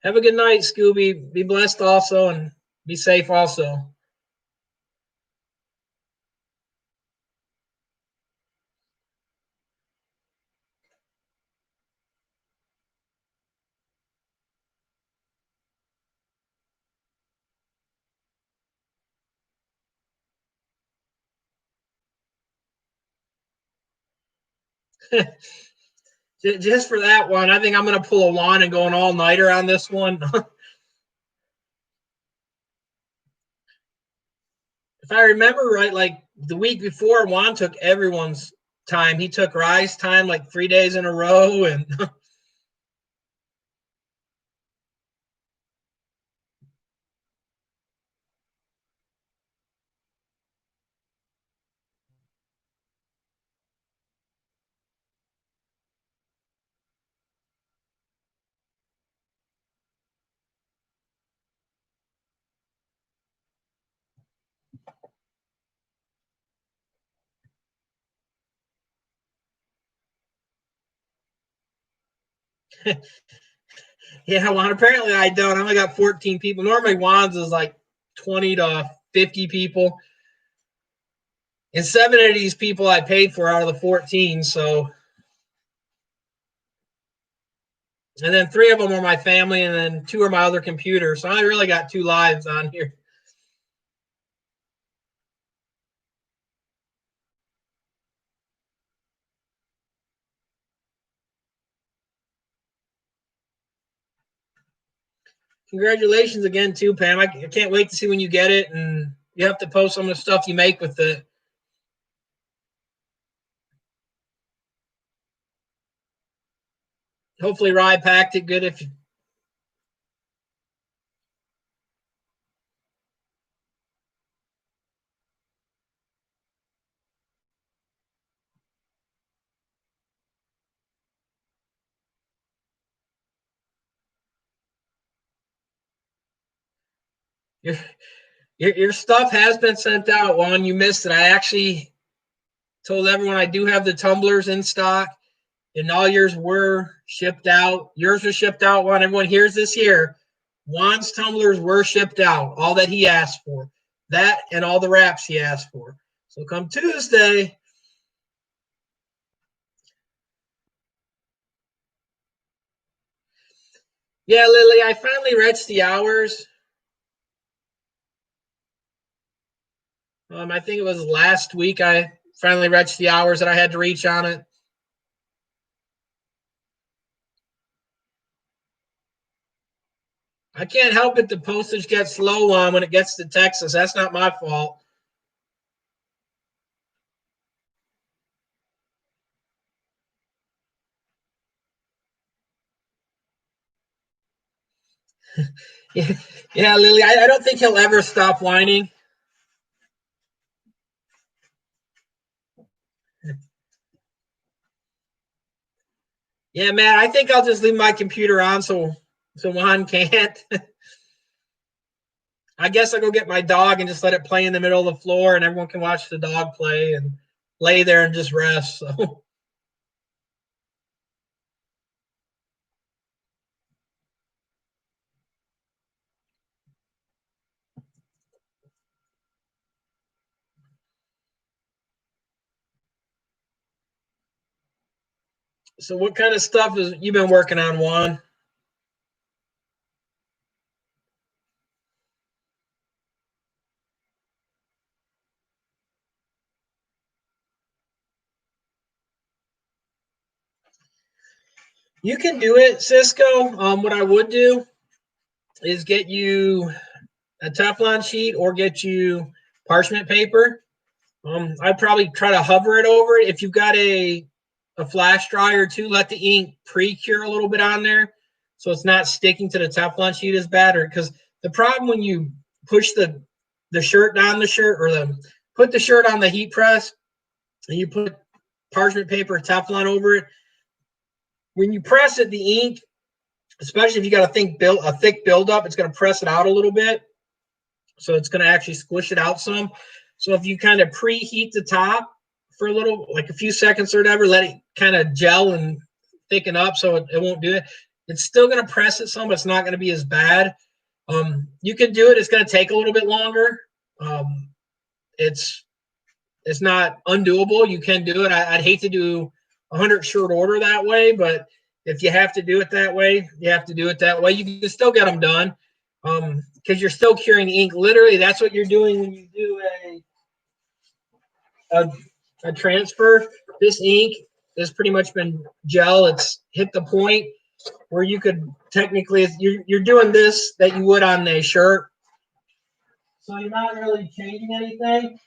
Have a good night, Scooby. Be blessed also, and be safe also. Just for that one, I think I'm going to pull a Juan and go an all-nighter on this one. If I remember right, like the week before, Juan took everyone's time. He took Rye's time like 3 days in a row, and yeah, Juan. Apparently, I don't. I only got 14 people. Normally, Juan's is like 20 to 50 people, and 7 of these people I paid for out of the 14. So, and then 3 of them are my family, and then 2 are my other computer. So I really got 2 lives on here. Congratulations again, too, Pam. I can't wait to see when you get it, and you have to post some of the stuff you make with it. Hopefully, Rye packed it good. If your, your stuff has been sent out, Juan, you missed it. I actually told everyone I do have the tumblers in stock, and all yours were shipped out. Yours was shipped out, Juan. Everyone hears this here. Juan's tumblers were shipped out, all that he asked for. That and all the wraps he asked for. So come Tuesday. Yeah, Lily, I finally reached the hours. I think it was last week I finally reached the hours that I had to reach on it. I can't help it. The postage gets slow on when it gets to Texas. That's not my fault. Yeah, yeah, Lily. I don't think he'll ever stop whining. Yeah, man. I think I'll just leave my computer on so Juan can't. I guess I'll go get my dog and just let it play in the middle of the floor, and everyone can watch the dog play and lay there and just rest. So, so what kind of stuff has you been working on, Juan? You can do it, Cisco. What I would do is get you a Teflon sheet or get you parchment paper. I'd probably try to hover it over it. If you've got a flash dryer too, let the ink pre-cure a little bit on there so it's not sticking to the Teflon sheet as bad. Or because the problem when you push the shirt down the shirt or the put the shirt on the heat press and you put parchment paper or Teflon over it, when you press it, the ink, especially if you got a thick buildup, it's going to press it out a little bit. So it's going to actually squish it out some. So if you kind of preheat the top for a little, like a few seconds or whatever, let it kind of gel and thicken up so it won't do it. It's still going to press it some, but it's not going to be as bad. You can do it. It's going to take a little bit longer. Um, it's not undoable. You can do it. I'd hate to do 100 short order that way, but if you have to do it that way, you have to do it that way. You can still get them done because you're still curing the ink. Literally, that's what you're doing when you do a transfer. This ink has pretty much been gel. It's hit the point where you could technically, you're doing this that you would on a shirt. So you're not really changing anything,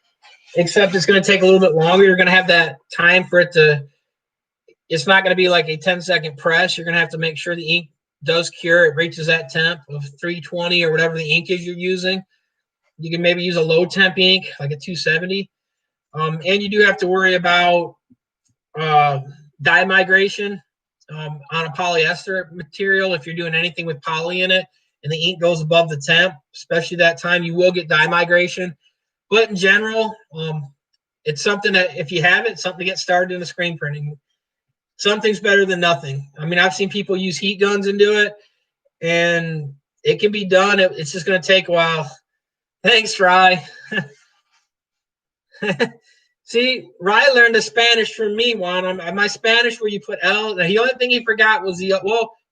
except it's going to take a little bit longer. You're going to have that time for it to, it's not going to be like a 10-second press. You're going to have to make sure the ink does cure. It reaches that temp of 320 or whatever the ink is you're using. You can maybe use a low temp ink, like a 270. And you do have to worry about dye migration on a polyester material. If you're doing anything with poly in it and the ink goes above the temp, especially that time, you will get dye migration. But in general, it's something that if you have it, something to get started in the screen printing. Something's better than nothing. I mean, I've seen people use heat guns and do it, and it can be done. It's just going to take a while. Thanks, Rye. See, Rye learned the Spanish from me, Juan. My Spanish where you put L. The only thing he forgot was he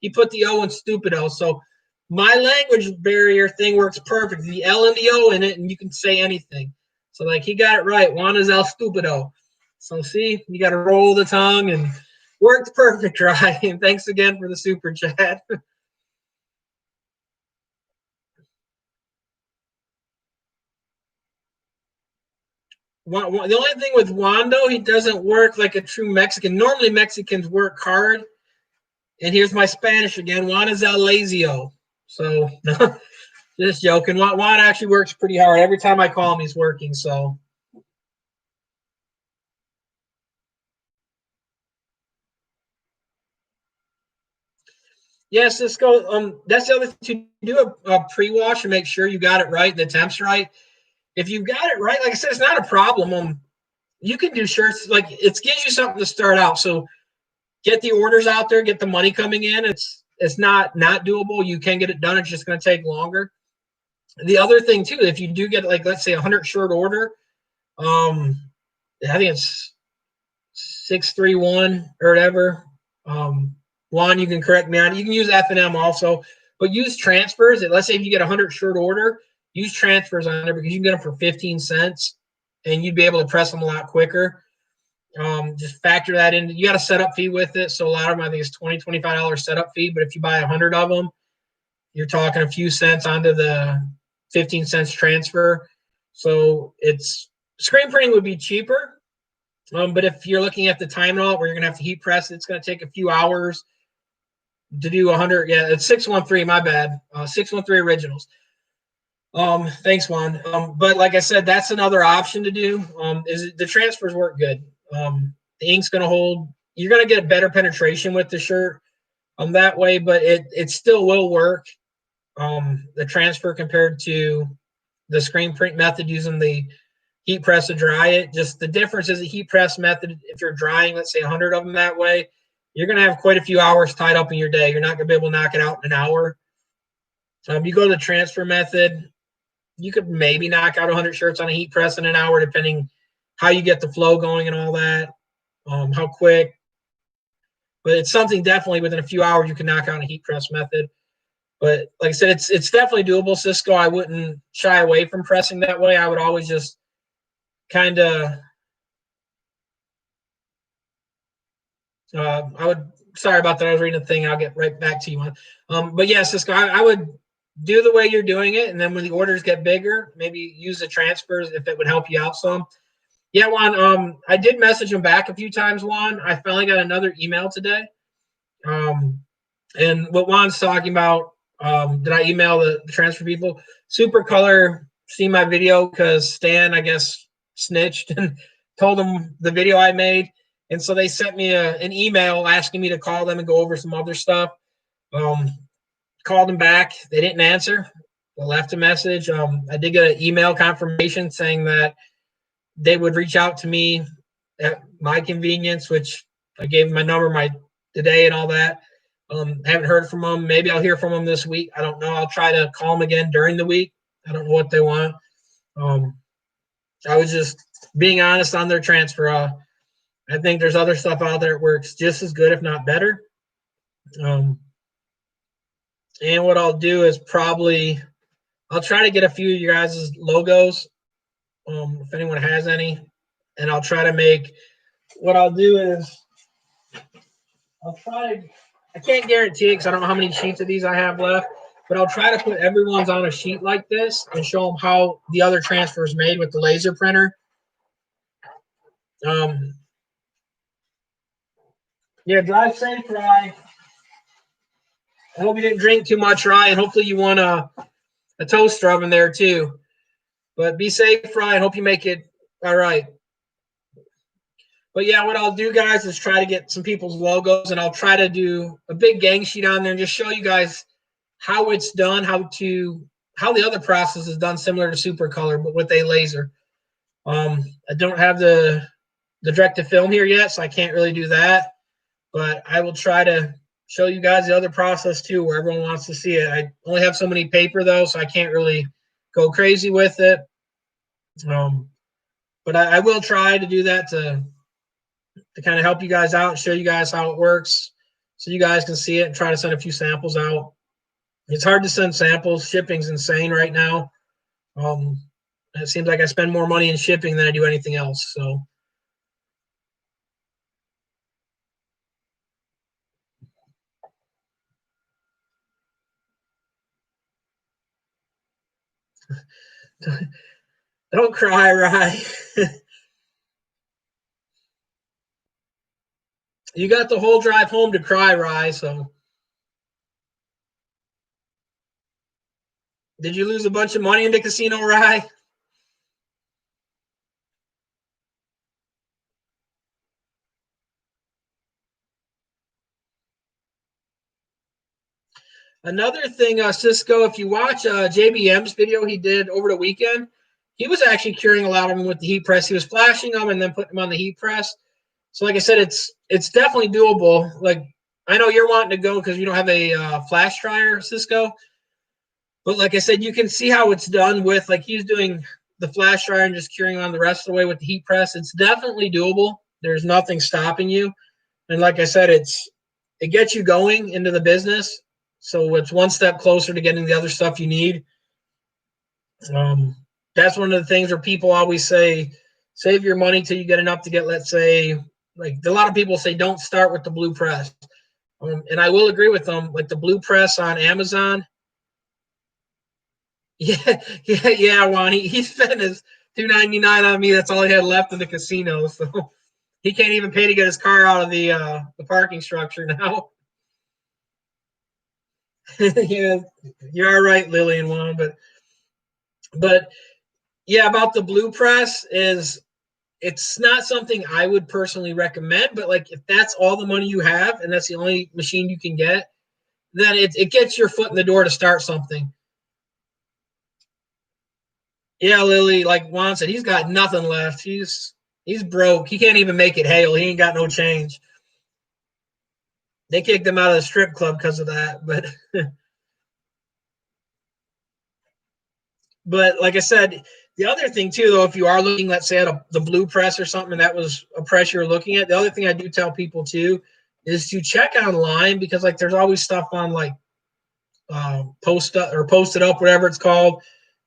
put the O in stupido. So my language barrier thing works perfect. The L and the O in it, and you can say anything. So like he got it right. Juan is El Stupido. So see, you got to roll the tongue and worked perfect, Rye. And thanks again for the super chat. The only thing with Wando, he doesn't work like a true Mexican. Normally Mexicans work hard. And here's my Spanish again. Juan is el lazio. So just joking. Juan actually works pretty hard. Every time I call him, he's working. So yeah, Cisco. That's the other thing to do a pre-wash and make sure you got it right, the temp's right. If you've got it right, like I said, it's not a problem. You can do shirts, like it gives you something to start out. So get the orders out there, get the money coming in. It's not doable. You can get it done. It's just going to take longer. The other thing too, if you do get like let's say 100 shirt order, I think it's 631 or whatever. Juan, you can correct me on. You can use F&M also, but use transfers. Let's say if you get 100 shirt order, use transfers on there because you can get them for 15 cents, and you'd be able to press them a lot quicker. Just factor that in. You got a setup fee with it. So a lot of them, I think it's $20, $25 setup fee. But if you buy 100 of them, you're talking a few cents onto the 15 cents transfer. So it's screen printing would be cheaper. But if you're looking at the time and all, where you're going to have to heat press, it's going to take a few hours to do 100. Yeah, it's 613, my bad. 613 originals. Thanks, Juan. But like I said, that's another option to do. Is the transfers work good. The ink's going to hold. You're going to get better penetration with the shirt that way, but it still will work. The transfer compared to the screen print method using the heat press to dry it. Just the difference is the heat press method. If you're drying, let's say 100 of them that way, you're going to have quite a few hours tied up in your day. You're not going to be able to knock it out in an hour. You go to the transfer method, you could maybe knock out 100 shirts on a heat press in an hour, depending how you get the flow going and all that, how quick. But it's something definitely within a few hours you can knock out a heat press method. But like I said, it's definitely doable. Cisco, I wouldn't shy away from pressing that way. I would always just kind of sorry about that. I was reading a thing. I'll get right back to you on. But yeah, Cisco, I would do the way you're doing it, and then when the orders get bigger, maybe use the transfers if it would help you out some. Yeah, Juan. I did message him back a few times, Juan. I finally got another email today. And what Juan's talking about, did I email the transfer people? Super Color seen my video because Stan, I guess, snitched and told them the video I made. And so they sent me an email asking me to call them and go over some other stuff. Called them back. They didn't answer. I left a message. I did get an email confirmation saying that they would reach out to me at my convenience, which I gave them my number, the day and all that. Haven't heard from them. Maybe I'll hear from them this week. I don't know. I'll try to call them again during the week. I don't know what they want. I was just being honest on their transfer. I think there's other stuff out there that works just as good, if not better. And what I'll do is I'll try to get a few of you guys' logos, if anyone has any, and I'll try to make. What I'll do is I can't guarantee it because I don't know how many sheets of these I have left, but I'll try to put everyone's on a sheet like this and show them how the other transfer is made with the laser printer. Yeah, drive safe, Rye. I hope you didn't drink too much, Rye, and hopefully you won a toaster oven there too. But be safe, Rye, and hope you make it all right. But yeah, what I'll do, guys, is try to get some people's logos, and I'll try to do a big gang sheet on there and just show you guys how it's done, how the other process is done, similar to Super Color, but with a laser. I don't have the direct to film here yet, so I can't really do that. But I will try to show you guys the other process too, where everyone wants to see it. I only have so many paper though, so I can't really go crazy with it. But I will try to do that to kind of help you guys out and show you guys how it works, so you guys can see it and try to send a few samples out. It's hard to send samples. Shipping's insane right now. It seems like I spend more money in shipping than I do anything else. So. Don't cry, Rye. You got the whole drive home to cry, Rye. So, did you lose a bunch of money in the casino, Rye? Another thing, Cisco, if you watch JBM's video he did over the weekend, he was actually curing a lot of them with the heat press. He was flashing them and then putting them on the heat press. So, like I said, it's definitely doable. Like, I know you're wanting to go because you don't have a flash dryer, Cisco. But like I said, you can see how it's done with, like, he's doing the flash dryer and just curing on the rest of the way with the heat press. It's definitely doable. There's nothing stopping you. And like I said, it gets you going into the business. So it's one step closer to getting the other stuff you need. That's one of the things where people always say, save your money till you get enough to get, let's say, like a lot of people say, don't start with the blue press. And I will agree with them. Like the blue press on Amazon. Yeah, Juan. He spent his $2.99 on me. That's all he had left in the casino. So he can't even pay to get his car out of the parking structure now. Yeah, you're right, Lily and Juan. But yeah, about the blue press is it's not something I would personally recommend. But like if that's all the money you have and that's the only machine you can get, then it gets your foot in the door to start something. Yeah, Lily, like Juan said, he's got nothing left. He's broke. He can't even make it hail. He ain't got no change. They kicked him out of the strip club because of that. But like I said, the other thing too, though, if you are looking, let's say at the blue press or something, and that was a press you're looking at. The other thing I do tell people too is to check online, because like there's always stuff on like posted up, whatever it's called,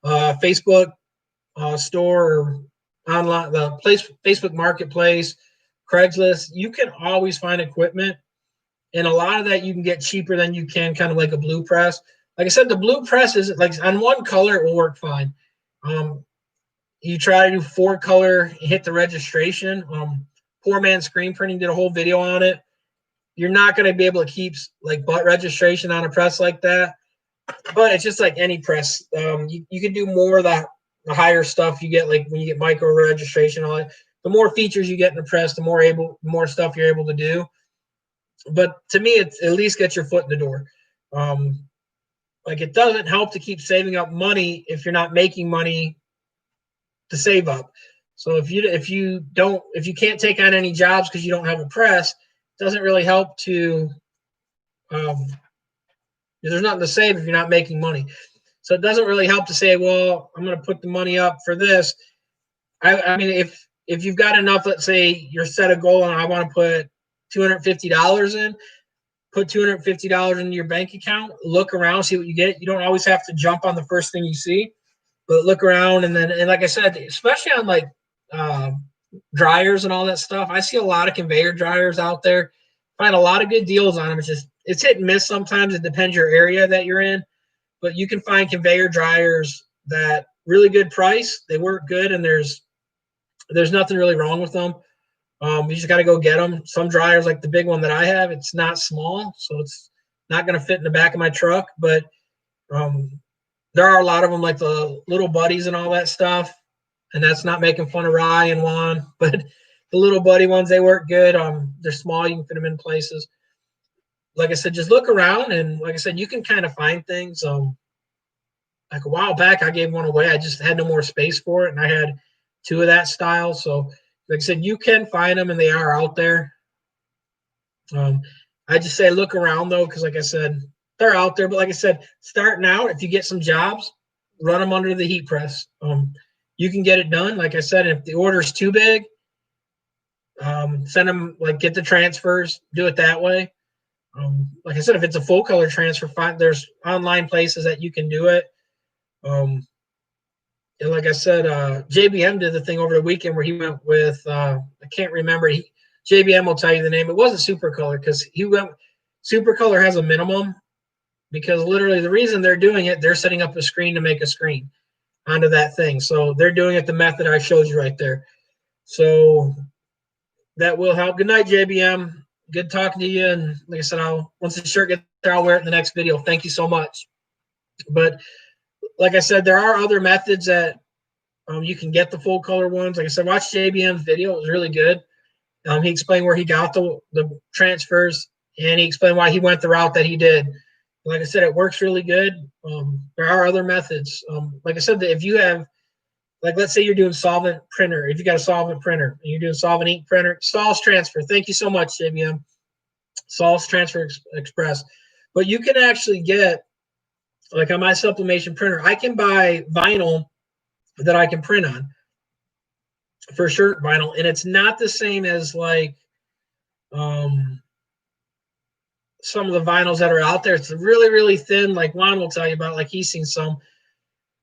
Facebook store or online, the place, Facebook Marketplace, Craigslist. You can always find equipment, and a lot of that you can get cheaper than you can kind of like a blue press. Like I said, the blue press is like on one color it will work fine. You try to do 4-color, hit the registration. Poor Man Screen Printing did a whole video on it. You're not going to be able to keep like butt registration on a press like that, but it's just like any press. You can do more of the higher stuff you get, like when you get micro registration, all that. The more features you get in the press, the more stuff you're able to do. But to me, it's at least get your foot in the door. Like it doesn't help to keep saving up money if you're not making money to save up. So if you can't take on any jobs because you don't have a press, it doesn't really help to There's nothing to save if you're not making money. So it doesn't really help to say, well, I'm going to put the money up for this. I mean, if you've got enough, let's say you're set a goal and I want to put $250 in, put $250 into your bank account, look around, see what you get. You don't always have to jump on the first thing you see, but look around. And like I said, especially on like dryers and all that stuff, I see a lot of conveyor dryers out there. Find a lot of good deals on them. It's hit and miss sometimes. It depends your area that you're in, but you can find conveyor dryers that really good price. They work good, and there's nothing really wrong with them. You just got to go get them. Some dryers, like the big one that I have, it's not small, so it's not going to fit in the back of my truck. But there are a lot of them, like the little buddies and all that stuff. And that's not making fun of Rye and Juan, but the little buddy ones, they work good. They're small. You can fit them in places. Like I said, just look around, and like I said, you can kind of find things. Like a while back, I gave one away. I just had no more space for it, and I had two of that style. So, like I said, you can find them, and they are out there. I just say look around though, because like I said, they're out there. But like I said, starting out, if you get some jobs, run them under the heat press. You can get it done. Like I said, if the order's too big, send them, like, get the transfers, do it that way. Like I said, if it's a full color transfer, fine. There's online places that you can do it. And like I said, JBM did the thing over the weekend where he went with, I can't remember. JBM will tell you the name. It wasn't Super Color, because Super Color has a minimum, because literally the reason they're doing it, they're setting up a screen to make a screen onto that thing. So they're doing it the method I showed you right there. So that will help. Good night, JBM. Good talking to you. And like I said, once the shirt gets there, I'll wear it in the next video. Thank you so much. But like I said, there are other methods that you can get the full color ones. Like I said, watch JBM's video. It was really good. He explained where he got the transfers, and he explained why he went the route that he did. Like I said, it works really good. There are other methods. Like I said, if you have, like, let's say you're doing solvent printer. If you got a solvent printer and you're doing solvent ink printer, Sol's Transfer. Thank you so much, JBM. Sol's Transfer Express. But you can actually get, like on my sublimation printer, I can buy vinyl that I can print on for shirt vinyl, and it's not the same as like some of the vinyls that are out there. It's really, really thin, like Juan will tell you about, like he's seen some.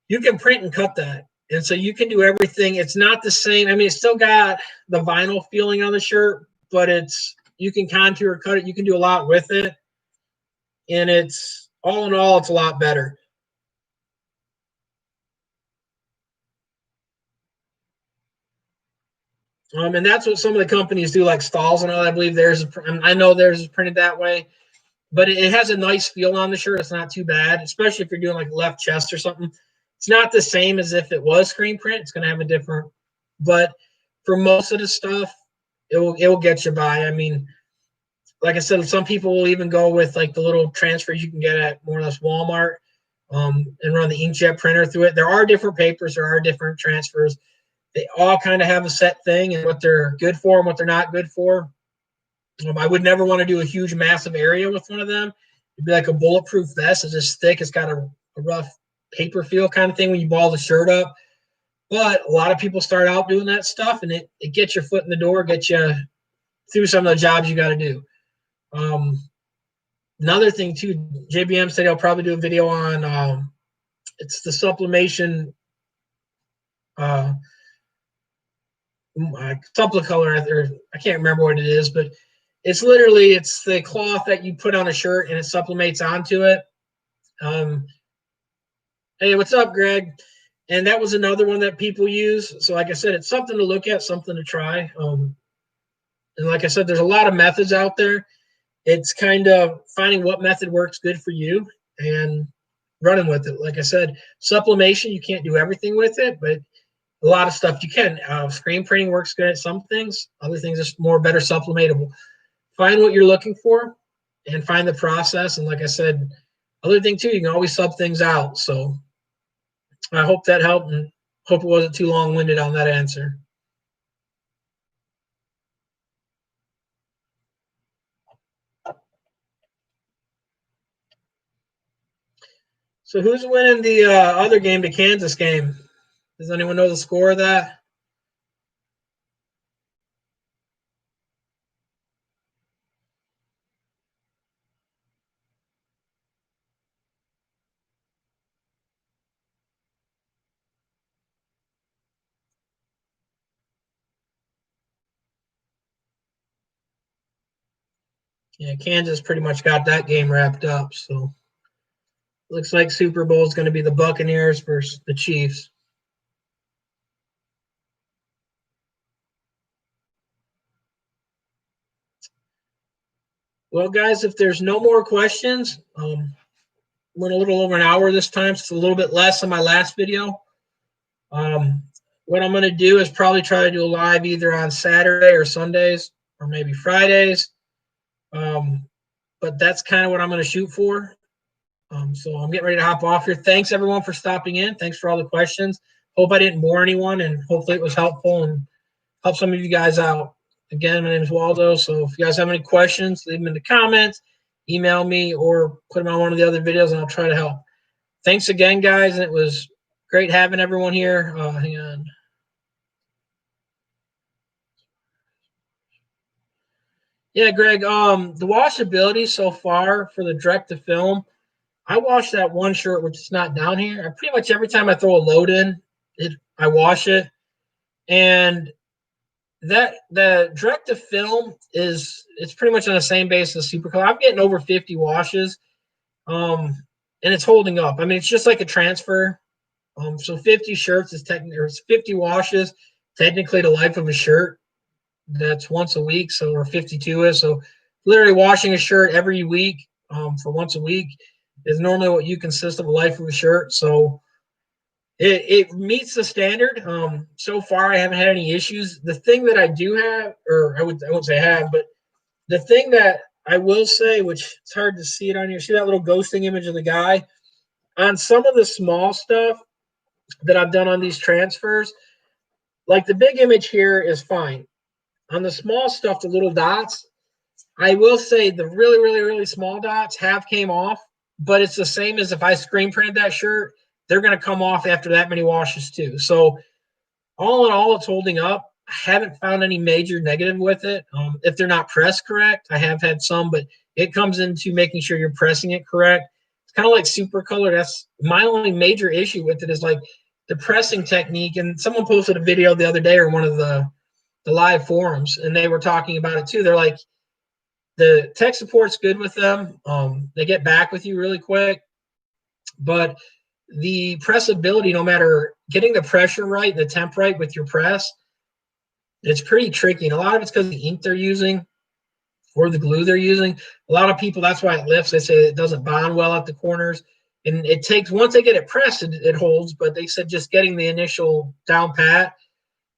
You can print and cut that. And so you can do everything. It's not the same. I mean, it's still got the vinyl feeling on the shirt, but you can contour, cut it. You can do a lot with it. And it's, all in all, it's a lot better. And that's what some of the companies do, like Stahl's and all. I believe I know theirs is printed that way. But it has a nice feel on the shirt. It's not too bad, especially if you're doing like left chest or something. It's not the same as if it was screen print. It's going to have a different, but for most of the stuff, it will get you by. I mean, like I said, some people will even go with like the little transfers you can get at more or less Walmart, and run the inkjet printer through it. There are different papers. There are different transfers. They all kind of have a set thing and what they're good for and what they're not good for. I would never want to do a huge, massive area with one of them. It'd be like a bulletproof vest. It's just thick. It's got a rough paper feel kind of thing when you ball the shirt up. But a lot of people start out doing that stuff, and it gets your foot in the door, gets you through some of the jobs you got to do. Another thing, too, JBM said he'll probably do a video on it's the sublimation Supplicolor. I can't remember what it is, but it's the cloth that you put on a shirt and it sublimates onto it. Hey, what's up, Greg? And that was another one that people use. So like I said, it's something to look at, something to try. And like I said, there's a lot of methods out there. It's kind of finding what method works good for you and running with it. Like I said, sublimation, you can't do everything with it, but a lot of stuff you can. Screen printing works good at some things. Other things are better sublimatable. Find what you're looking for and find the process. And like I said, other thing too, you can always sub things out. So I hope that helped, and hope it wasn't too long-winded on that answer. So who's winning the other game, the Kansas game? Does anyone know the score of that? Yeah, Kansas pretty much got that game wrapped up. So looks like Super Bowl is going to be the Buccaneers versus the Chiefs. Well, guys, if there's no more questions, went a little over an hour this time. So it's a little bit less than my last video. What I'm going to do is probably try to do a live either on Saturday or Sundays or maybe Fridays. But that's kind of what I'm going to shoot for. So I'm getting ready to hop off here. Thanks, everyone, for stopping in. Thanks for all the questions. Hope I didn't bore anyone, and hopefully it was helpful and help some of you guys out. Again, my name is Waldo. So if you guys have any questions, leave them in the comments, email me, or put them on one of the other videos, and I'll try to help. Thanks again, guys. And it was great having everyone here. Hang on. Yeah, Greg. The washability so far for the direct to film, I wash that one shirt, which is not down here. I pretty much every time I throw a load in, I wash it, and that the direct to film it's pretty much on the same basis as Supercolor. I'm getting over 50 washes, and it's holding up. I mean, it's just like a transfer. So 50 shirts is technically, or 50 washes, technically the life of a shirt. That's once a week, so or 52 is so. Literally washing a shirt every week for once a week is normally what you consist of a life of a shirt. So it meets the standard. So far, I haven't had any issues. The thing that I do have, or I won't say I have, but the thing that I will say, which it's hard to see it on here, see that little ghosting image of the guy on some of the small stuff that I've done on these transfers. Like the big image here is fine. On the small stuff, the little dots, I will say the really, really, really small dots have came off, but it's the same as if I screen printed that shirt, they're going to come off after that many washes too. So all in all, it's holding up. I haven't found any major negative with it. If they're not pressed correct, I have had some, but it comes into making sure you're pressing it correct. It's kind of like super color. That's my only major issue with it is like the pressing technique. And someone posted a video the other day or one of the live forums, and they were talking about it too. They're like, the tech support's good with them. They get back with you really quick, but the pressability, no matter getting the pressure right, the temp right with your press, it's pretty tricky. And a lot of it's because of the ink they're using or the glue they're using. A lot of people, that's why it lifts. They say it doesn't bond well at the corners. And it takes, once they get it pressed, it holds. But they said just getting the initial down pat,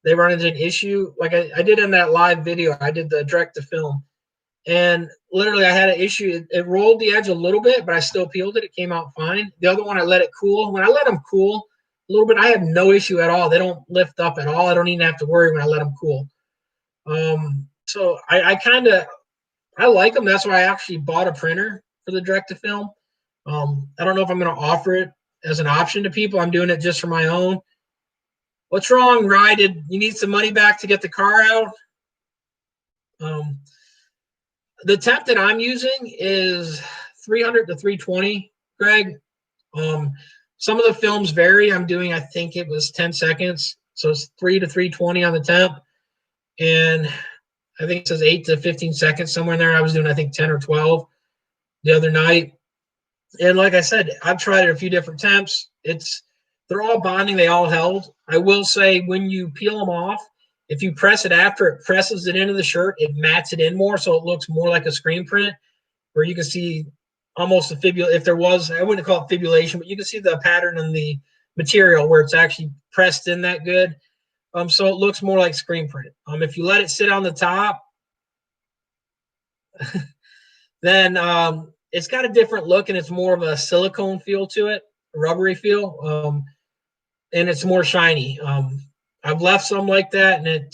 they run into an issue. Like I did in that live video, I did the direct to film. And literally, I had an issue. It rolled the edge a little bit, but I still peeled it. It came out fine. The other one, I let it cool. When I let them cool a little bit, I have no issue at all. They don't lift up at all. I don't even have to worry when I let them cool. So I kind of I like them. That's why I actually bought a printer for the direct to film. I don't know if I'm going to offer it as an option to people. I'm doing it just for my own. What's wrong, Ryan? Did you need some money back to get the car out? The temp that I'm using is 300 to 320, Greg. Um, some of the films vary. I'm doing, I think it was 10 seconds. So it's 3 to 320 on the temp. And I think it says 8 to 15 seconds somewhere in there. I was doing, I think, 10 or 12 the other night. And like I said, I've tried it a few different temps. They're all bonding. They all held. I will say when you peel them off, if you press it after, it presses it into the shirt. It mats it in more, so it looks more like a screen print, where you can see almost a fibula. If there was, I wouldn't call it fibulation, but you can see the pattern in the material where it's actually pressed in that good. So it looks more like screen print. If you let it sit on the top, then it's got a different look, and it's more of a silicone feel to it, a rubbery feel, and it's more shiny. I've left some like that, and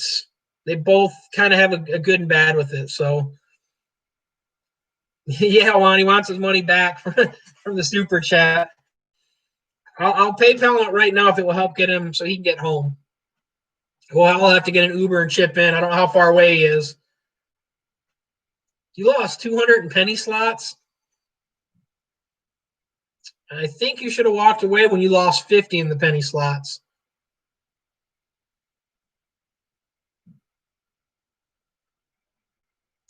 they both kind of have a good and bad with it. So yeah, Juan, he wants his money back from the super chat. I'll PayPal it right now if it will help get him so he can get home. Well, I'll have to get an Uber and chip in. I don't know how far away he is. You lost 200 in penny slots. I think you should have walked away when you lost 50 in the penny slots.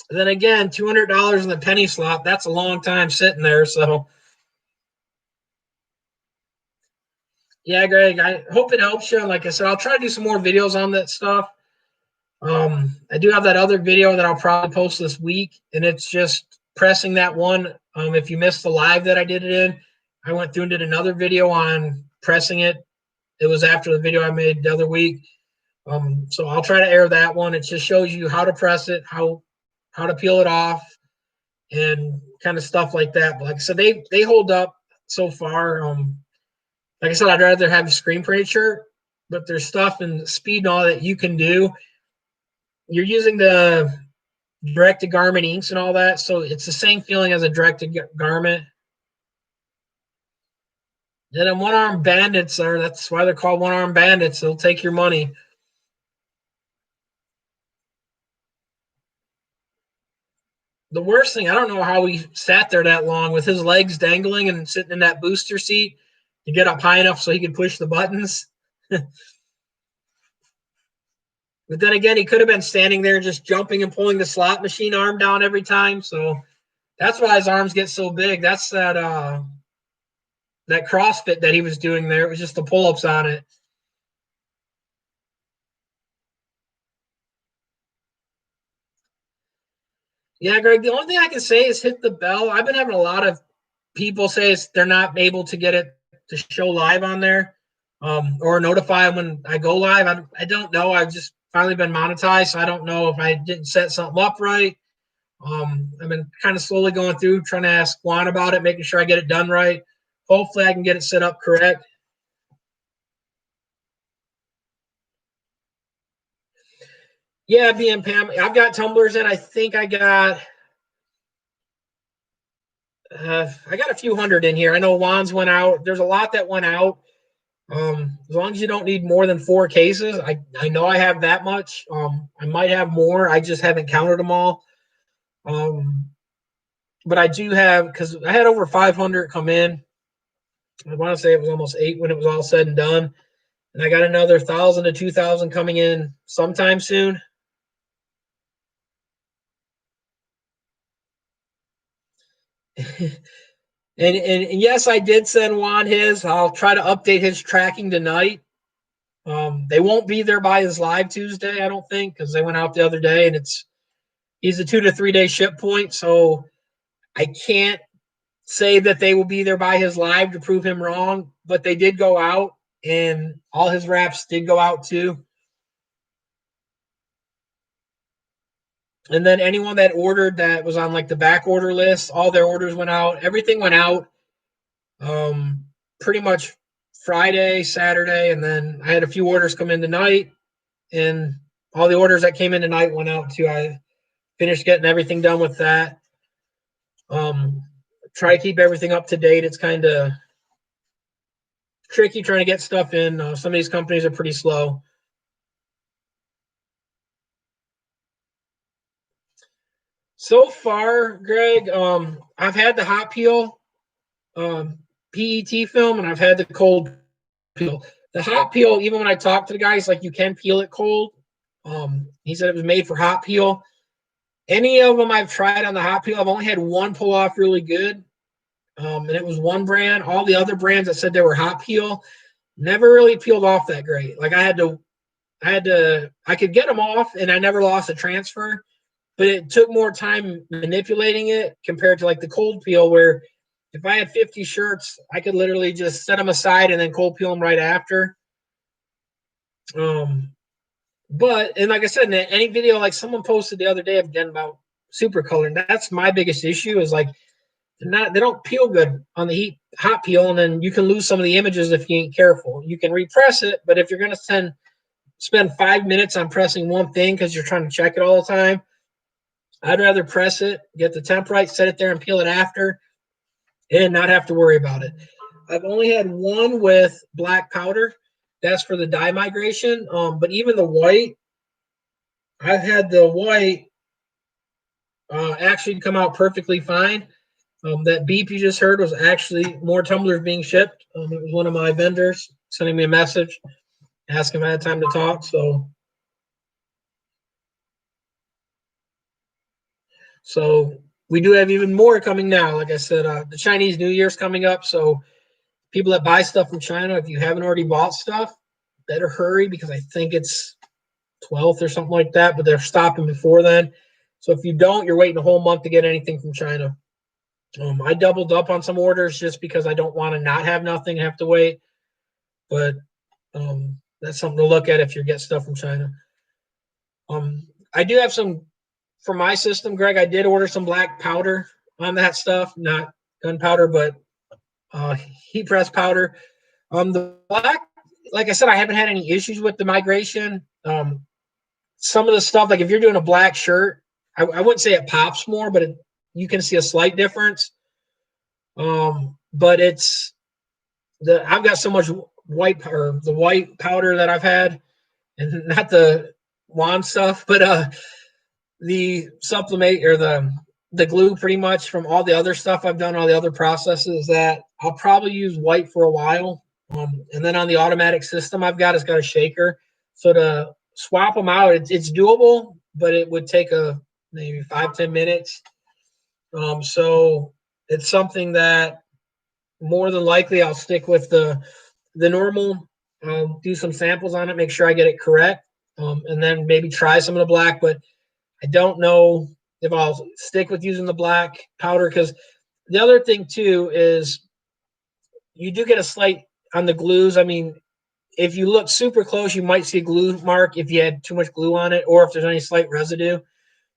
And then again, $200 in the penny slot, that's a long time sitting there. So, yeah, Greg, I hope it helps you. Like I said, I'll try to do some more videos on that stuff. I do have that other video that I'll probably post this week, and it's just pressing that one. If you missed the live that I did it in, I went through and did another video on pressing it. It was after the video I made the other week. So I'll try to air that one. It just shows you how to press it, how to peel it off, and kind of stuff like that. But like I said, they hold up so far. Like I said, I'd rather have a screen printed shirt, but there's stuff and speed and all that you can do. You're using the direct to garment inks and all that, so it's the same feeling as a direct to garment. And then one arm bandits are, that's why they're called one arm bandits. They'll take your money. The worst thing, I don't know how he sat there that long with his legs dangling and sitting in that booster seat to get up high enough so he could push the buttons. But then again, he could have been standing there just jumping and pulling the slot machine arm down every time. So that's why his arms get so big. That's that CrossFit that he was doing there. It was just the pull-ups on it. Yeah, Greg, the only thing I can say is hit the bell. I've been having a lot of people say they're not able to get it to show live on there, or notify them when I go live. I don't know. I've just finally been monetized, so I don't know if I didn't set something up right. I've been kind of slowly going through, trying to ask Juan about it, making sure I get it done right. Hopefully I can get it set up correct. Yeah, being Pam, I've got tumblers in. I got a few hundred in here. I know Juan's went out. There's a lot that went out. As long as you don't need more than 4 cases, I know I have that much. I might have more. I just haven't counted them all. But I do have, because I had over 500 come in. I want to say it was almost 8 when it was all said and done. And I got another 1,000 to 2,000 coming in sometime soon. And yes, I did send Juan his. I'll try to update his tracking tonight. They won't be there by his live Tuesday, I don't think, because they went out the other day, and he's a 2 to 3 day ship point, so I can't say that they will be there by his live to prove him wrong. But they did go out, and all his wraps did go out too. And then anyone that ordered that was on like the back order list, all their orders went out. Everything went out. Pretty much Friday, Saturday, and then I had a few orders come in tonight, and all the orders that came in tonight went out too. I finished getting everything done with that. Try to keep everything up to date. It's kind of tricky trying to get stuff in. Some of these companies are pretty slow. So far, Greg, I've had the hot peel PET film, and I've had the cold peel. The hot peel, even when I talk to the guys, like you can peel it cold. He said it was made for hot peel. Any of them I've tried on the hot peel, I've only had one pull off really good. And it was one brand. All the other brands that said they were hot peel never really peeled off that great. Like I could get them off, and I never lost a transfer, but it took more time manipulating it compared to like the cold peel, where if I had 50 shirts, I could literally just set them aside and then cold peel them right after. But like I said, in any video, like someone posted the other day again about super coloring, that's my biggest issue is like they don't peel good on the hot peel, and then you can lose some of the images if you ain't careful. You can repress it, but if you're gonna spend 5 minutes on pressing one thing because you're trying to check it all the time, I'd rather press it, get the temp right, set it there, and peel it after, and not have to worry about it. I've only had one with black powder. That's for the dye migration. But even the white, I've had the white actually come out perfectly fine. That beep you just heard was actually more tumblers being shipped. It was one of my vendors sending me a message asking if I had time to talk. So we do have even more coming now. Like I said, the Chinese New Year's coming up. So people that buy stuff from China, if you haven't already bought stuff, better hurry because I think it's 12th or something like that, but they're stopping before then. So if you don't, you're waiting a whole month to get anything from China. I doubled up on some orders just because I don't want to not have nothing, have to wait. But that's something to look at if you get stuff from China. I do have some for my system, Greg. I did order some black powder on that stuff, not gunpowder, but heat press powder. The black, like I said, I haven't had any issues with the migration. Some of the stuff, like if you're doing a black shirt, I wouldn't say it pops more, but you can see a slight difference. But I've got so much the white powder that I've had, and not the wand stuff, but the supplement or the glue pretty much from all the other stuff I've done, all the other processes that I'll probably use white for a while. And then on the automatic system I've got, it's got a shaker. So to swap them out, it's doable, but it would take maybe 5-10 minutes. So it's something that more than likely I'll stick with the normal. I'll do some samples on it, make sure I get it correct, and then maybe try some of the black. But I don't know if I'll stick with using the black powder because the other thing too is you do get a slight on the glues. I mean, if you look super close, you might see a glue mark if you had too much glue on it or if there's any slight residue.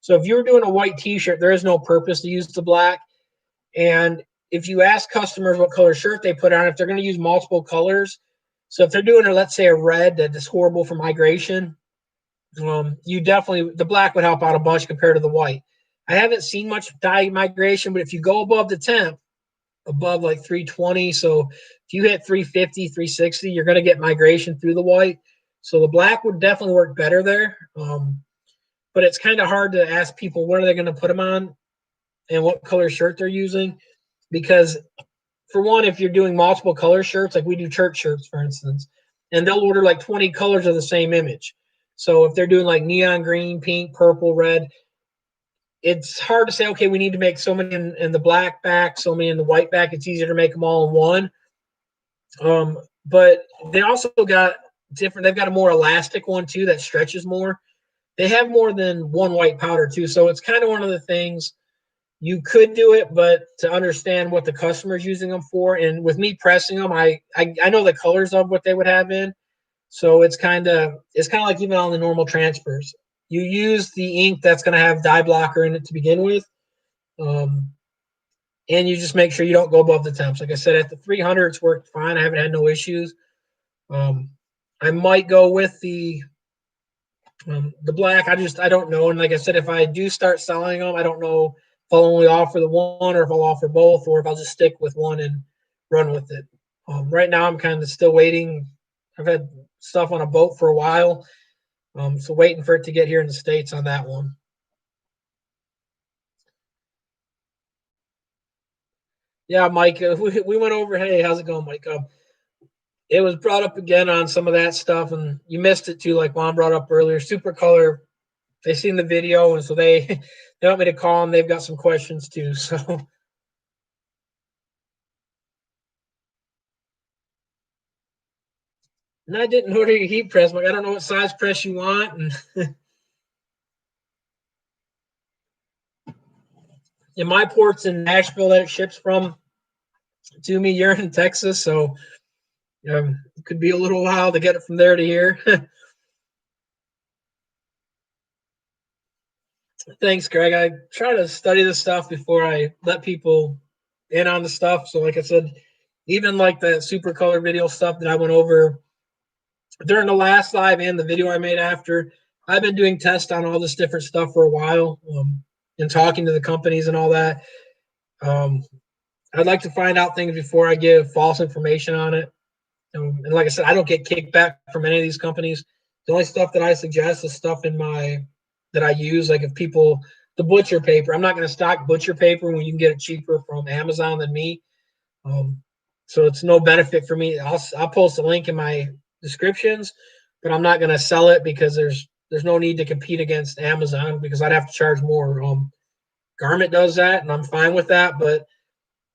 So if you were doing a white t-shirt, there is no purpose to use the black. And if you ask customers what color shirt they put on, if they're going to use multiple colors, so if they're doing, let's say, a red that is horrible for migration, the black would help out a bunch compared to the white. I haven't seen much dye migration, but if you go above the temp, above like 320, so if you hit 350, 360, you're going to get migration through the white. So the black would definitely work better there. But it's kind of hard to ask people what are they going to put them on and what color shirt they're using, because for one, if you're doing multiple color shirts, like we do church shirts, for instance, and they'll order like 20 colors of the same image. So if they're doing like neon green, pink, purple, red, it's hard to say, okay, we need to make so many in the black back, so many in the white back. It's easier to make them all in one. But they also got they've got a more elastic one too that stretches more. They have more than one white powder too. So it's kind of one of the things you could do it, but to understand what the customer's using them for. And with me pressing them, I know the colors of what they would have in. So it's kind of like even on the normal transfers. You use the ink that's going to have dye blocker in it to begin with. And you just make sure you don't go above the temps. Like I said, at the 300, it's worked fine. I haven't had no issues. I might go with the black. I don't know. And like I said, if I do start selling them, I don't know if I'll only offer the one or if I'll offer both or if I'll just stick with one and run with it. Right now, I'm kind of still waiting. I've had stuff on a boat for a while. So waiting for it to get here in the States on that one. Yeah, Mike, we went over. Hey, how's it going, Mike? It was brought up again on some of that stuff, and you missed it too, like Juan brought up earlier. Super Color, they seen the video, and so they they want me to call them. They've got some questions too. So, and I didn't order your heat press, but I don't know what size press you want. And my port's in Nashville that it ships from to me. You're in Texas, so it could be a little while to get it from there to here. Thanks, Greg. I try to study the stuff before I let people in on the stuff. So, like I said, even like the super color video stuff that I went over during the last live and the video I made after, I've been doing tests on all this different stuff for a while and talking to the companies and all that. Um, I'd like to find out things before I give false information on it. And like I said, I don't get kickback from any of these companies. The only stuff that I suggest is stuff in my that I use. Like if people the butcher paper, I'm not going to stock butcher paper when you can get it cheaper from Amazon than me. Um, so it's no benefit for me. I'll post a link in my descriptions, but I'm not going to sell it because there's no need to compete against Amazon because I'd have to charge more. Garment does that, and I'm fine with that. But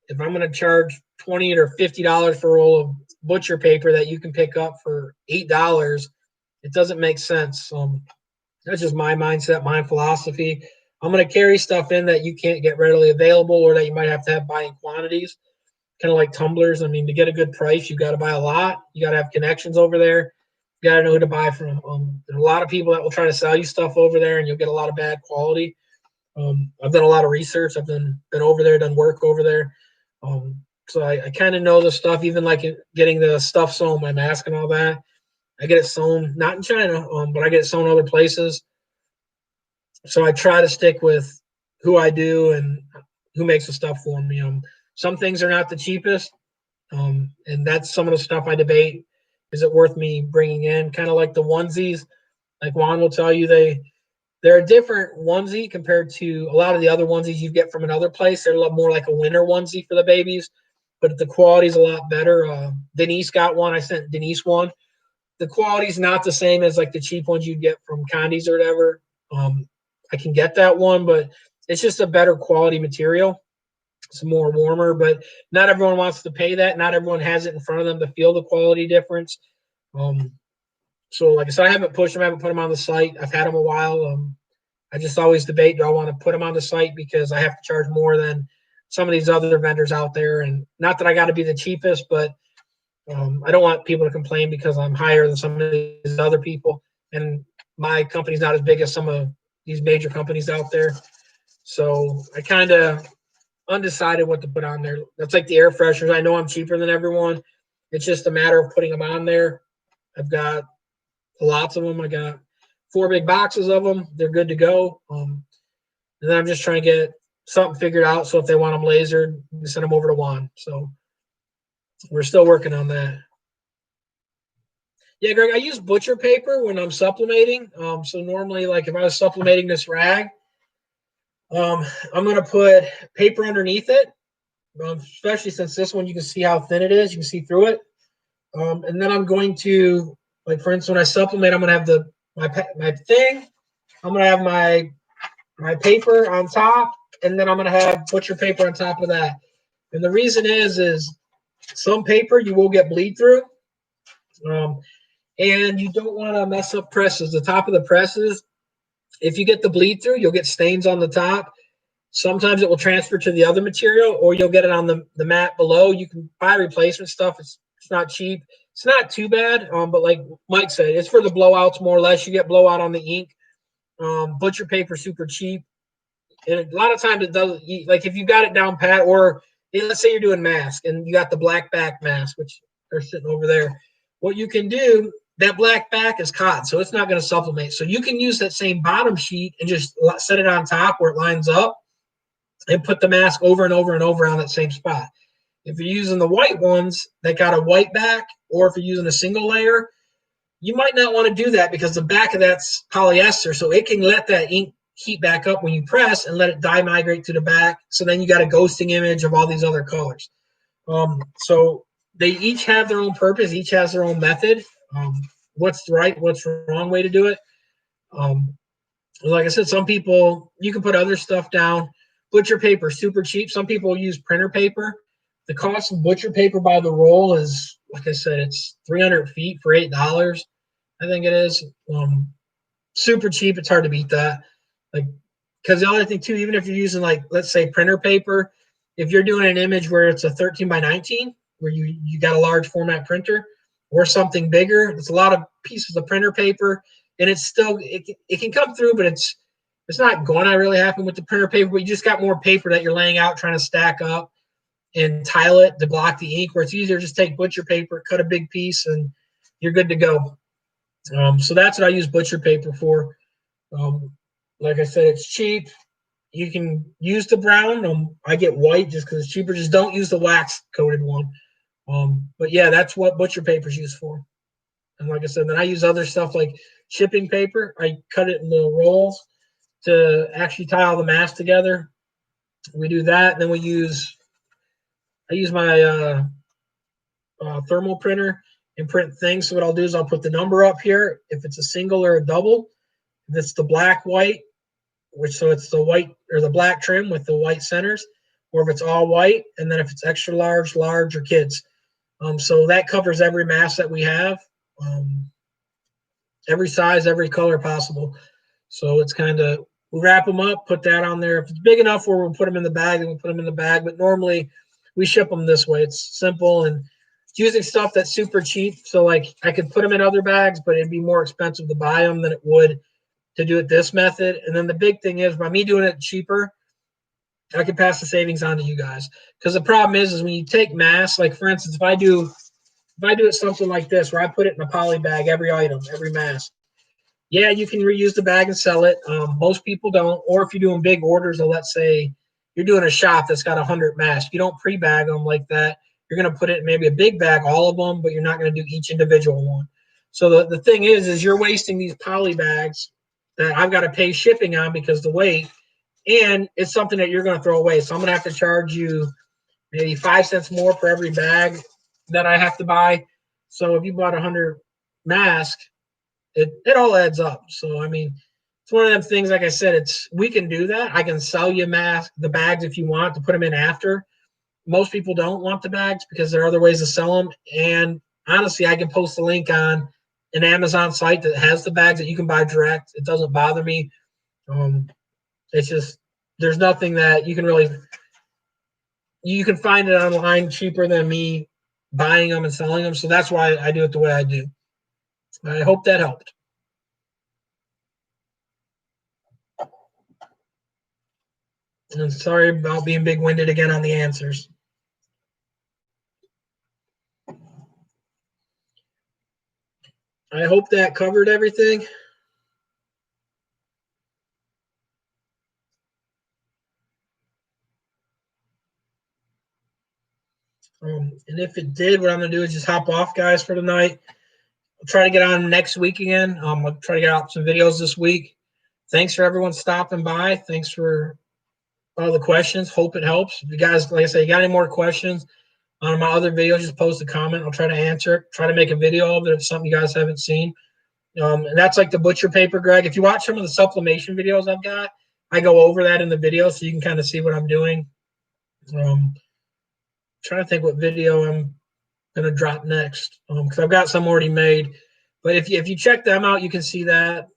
if I'm going to charge $20 or $50 for a roll of butcher paper that you can pick up for $8, it doesn't make sense. That's just my mindset, my philosophy. I'm going to carry stuff in that you can't get readily available or that you might have to have buying quantities, kind of like tumblers. I mean, to get a good price, you got to buy a lot. You got to have connections over there. You got to know who to buy from. There's a lot of people that will try to sell you stuff over there, and you'll get a lot of bad quality. I've done a lot of research. I've been over there, done work over there. So I kind of know the stuff, even like getting the stuff sewn, my mask and all that. I get it sewn, not in China, but I get it sewn other places. So I try to stick with who I do and who makes the stuff for me. Some things are not the cheapest, and that's some of the stuff I debate. Is it worth me bringing in? Kind of like the onesies, like Juan will tell you, they're a different onesie compared to a lot of the other onesies you get from another place. They're a lot more like a winter onesie for the babies, but the quality's a lot better. Denise got one. I sent Denise one. The quality's not the same as like the cheap ones you get from Condi's or whatever. I can get that one, but it's just a better quality material. It's more warmer, but not everyone wants to pay that. Not everyone has it in front of them to feel the quality difference. Um, so, like I said, I haven't pushed them. I haven't put them on the site. I've had them a while. I just always debate, do I want to put them on the site because I have to charge more than some of these other vendors out there? And not that I got to be the cheapest, but I don't want people to complain because I'm higher than some of these other people. And my company's not as big as some of these major companies out there. So I kind of undecided what to put on there. That's like the air fresheners. I know I'm cheaper than everyone. It's just a matter of putting them on there. I've got lots of them. I got 4 big boxes of them. They're good to go. And then I'm just trying to get something figured out. So if they want them lasered, we send them over to Juan. So we're still working on that. Yeah, Greg, I use butcher paper when I'm supplementing. So normally, like if I was supplementing this rag, I'm going to put paper underneath it, especially since this one you can see how thin it is. You can see through it. And then I'm going to, like for instance, when I supplement, I'm going to have my thing. I'm going to have my paper on top, and then I'm going to have butcher paper on top of that. And the reason is some paper you will get bleed through, and you don't want to mess up presses. The top of the presses, if you get the bleed through, you'll get stains on the top. Sometimes it will transfer to the other material, or you'll get it on the mat below. You can buy replacement stuff. It's not cheap. It's not too bad, but like Mike said, it's for the blowouts more or less. You get blowout on the ink. Butcher paper super cheap, and a lot of times it does. Like if you got it down pat, or let's say you're doing mask and you got the black back mask, which they're sitting over there. What you can do, that black back is cotton, so it's not going to supplement. So you can use that same bottom sheet and just set it on top where it lines up, and put the mask over and over and over on that same spot. If you're using the white ones that got a white back, or if you're using a single layer, you might not want to do that because the back of that's polyester, so it can let that ink heat back up when you press and let it dye migrate to the back. So then you got a ghosting image of all these other colors. So they each have their own purpose, each has their own method. What's the right, what's the wrong way to do it? Like I said, some people, you can put other stuff down. Butcher paper, super cheap. Some people use printer paper. The cost of butcher paper by the roll is, like I said, it's 300 feet for $8. I think it is. Super cheap. It's hard to beat that. Like, because the other thing too, even if you're using like, let's say printer paper, if you're doing an image where it's a 13 by 19, where you got a large format printer, or something bigger, it's a lot of pieces of printer paper, and it's still it can come through, but it's not going to really happen with the printer paper. But you just got more paper that you're laying out, trying to stack up and tile it to block the ink. Where it's easier, just take butcher paper, cut a big piece, and you're good to go. So that's what I use butcher paper for. Like I said, it's cheap. you can use the brown. I get white just because it's cheaper. Just don't use the wax coated one. But yeah, that's what butcher paper is used for. And like I said, then I use other stuff like shipping paper. I cut it into rolls to actually tie all the masks together. We do that. Then I use my thermal printer and print things. So what I'll do is I'll put the number up here if it's a single or a double. If it's the black white, so it's the white or the black trim with the white centers, or if it's all white, and then if it's extra large, large, or kids. So that covers every mask that we have, every size, every color possible. So it's kind of, we wrap them up, put that on there. If it's big enough where we'll put them in the bag, then we'll put them in the bag. But normally we ship them this way. It's simple, and it's using stuff that's super cheap. So like I could put them in other bags, but it'd be more expensive to buy them than it would to do it this method. And then the big thing is by me doing it cheaper, I can pass the savings on to you guys. Because the problem is when you take masks, like for instance, if I do it something like this where I put it in a poly bag, every item, every mask. Yeah, you can reuse the bag and sell it. Most people don't. Or if you're doing big orders, or let's say you're doing a shop that's got 100 masks, you don't pre-bag them like that. You're going to put it in maybe a big bag, all of them, but you're not going to do each individual one. So the thing is you're wasting these poly bags that I've got to pay shipping on because the weight, and it's something that you're going to throw away. So I'm going to have to charge you maybe 5 cents more for every bag that I have to buy. So if you bought 100 masks, it all adds up. So I mean, it's one of them things. Like I said, we can do that. I can sell you the bags if you want to put them in after. Most people don't want the bags because there are other ways to sell them. And honestly, I can post a link on an Amazon site that has the bags that you can buy direct. It doesn't bother me. It's just there's nothing that you can find it online cheaper than me buying them and selling them. So that's why I do it the way I do. I hope that helped. And sorry about being big-winded again on the answers. I hope that covered everything. And if it did, what I'm going to do is just hop off, guys, for tonight. I'll try to get on next week again. I'll try to get out some videos this week. Thanks for everyone stopping by. Thanks for all the questions. Hope it helps. If you guys, like I said, you got any more questions on my other videos, just post a comment. I'll try to answer it. Try to make a video of it if it's something you guys haven't seen. And that's like the butcher paper, Greg. If you watch some of the sublimation videos I've got, I go over that in the video so you can kind of see what I'm doing. Trying to think what video I'm going to drop next because I've got some already made. But if you check them out, you can see that.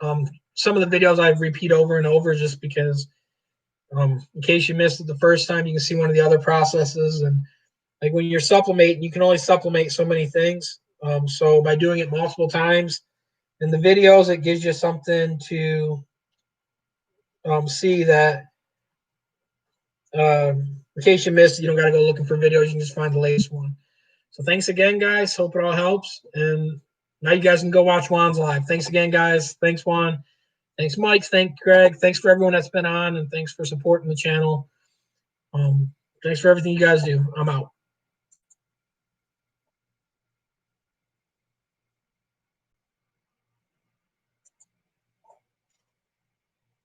Some of the videos I repeat over and over just because in case you missed it the first time, you can see one of the other processes. And like when you're supplementing, you can only supplement so many things. So by doing it multiple times in the videos, it gives you something to see that in case you missed it, you don't got to go looking for videos. You can just find the latest one. So thanks again, guys. Hope it all helps. And now you guys can go watch Juan's live. Thanks again, guys. Thanks, Juan. Thanks, Mike. Thanks, Greg. Thanks for everyone that's been on, and thanks for supporting the channel. Thanks for everything you guys do. I'm out.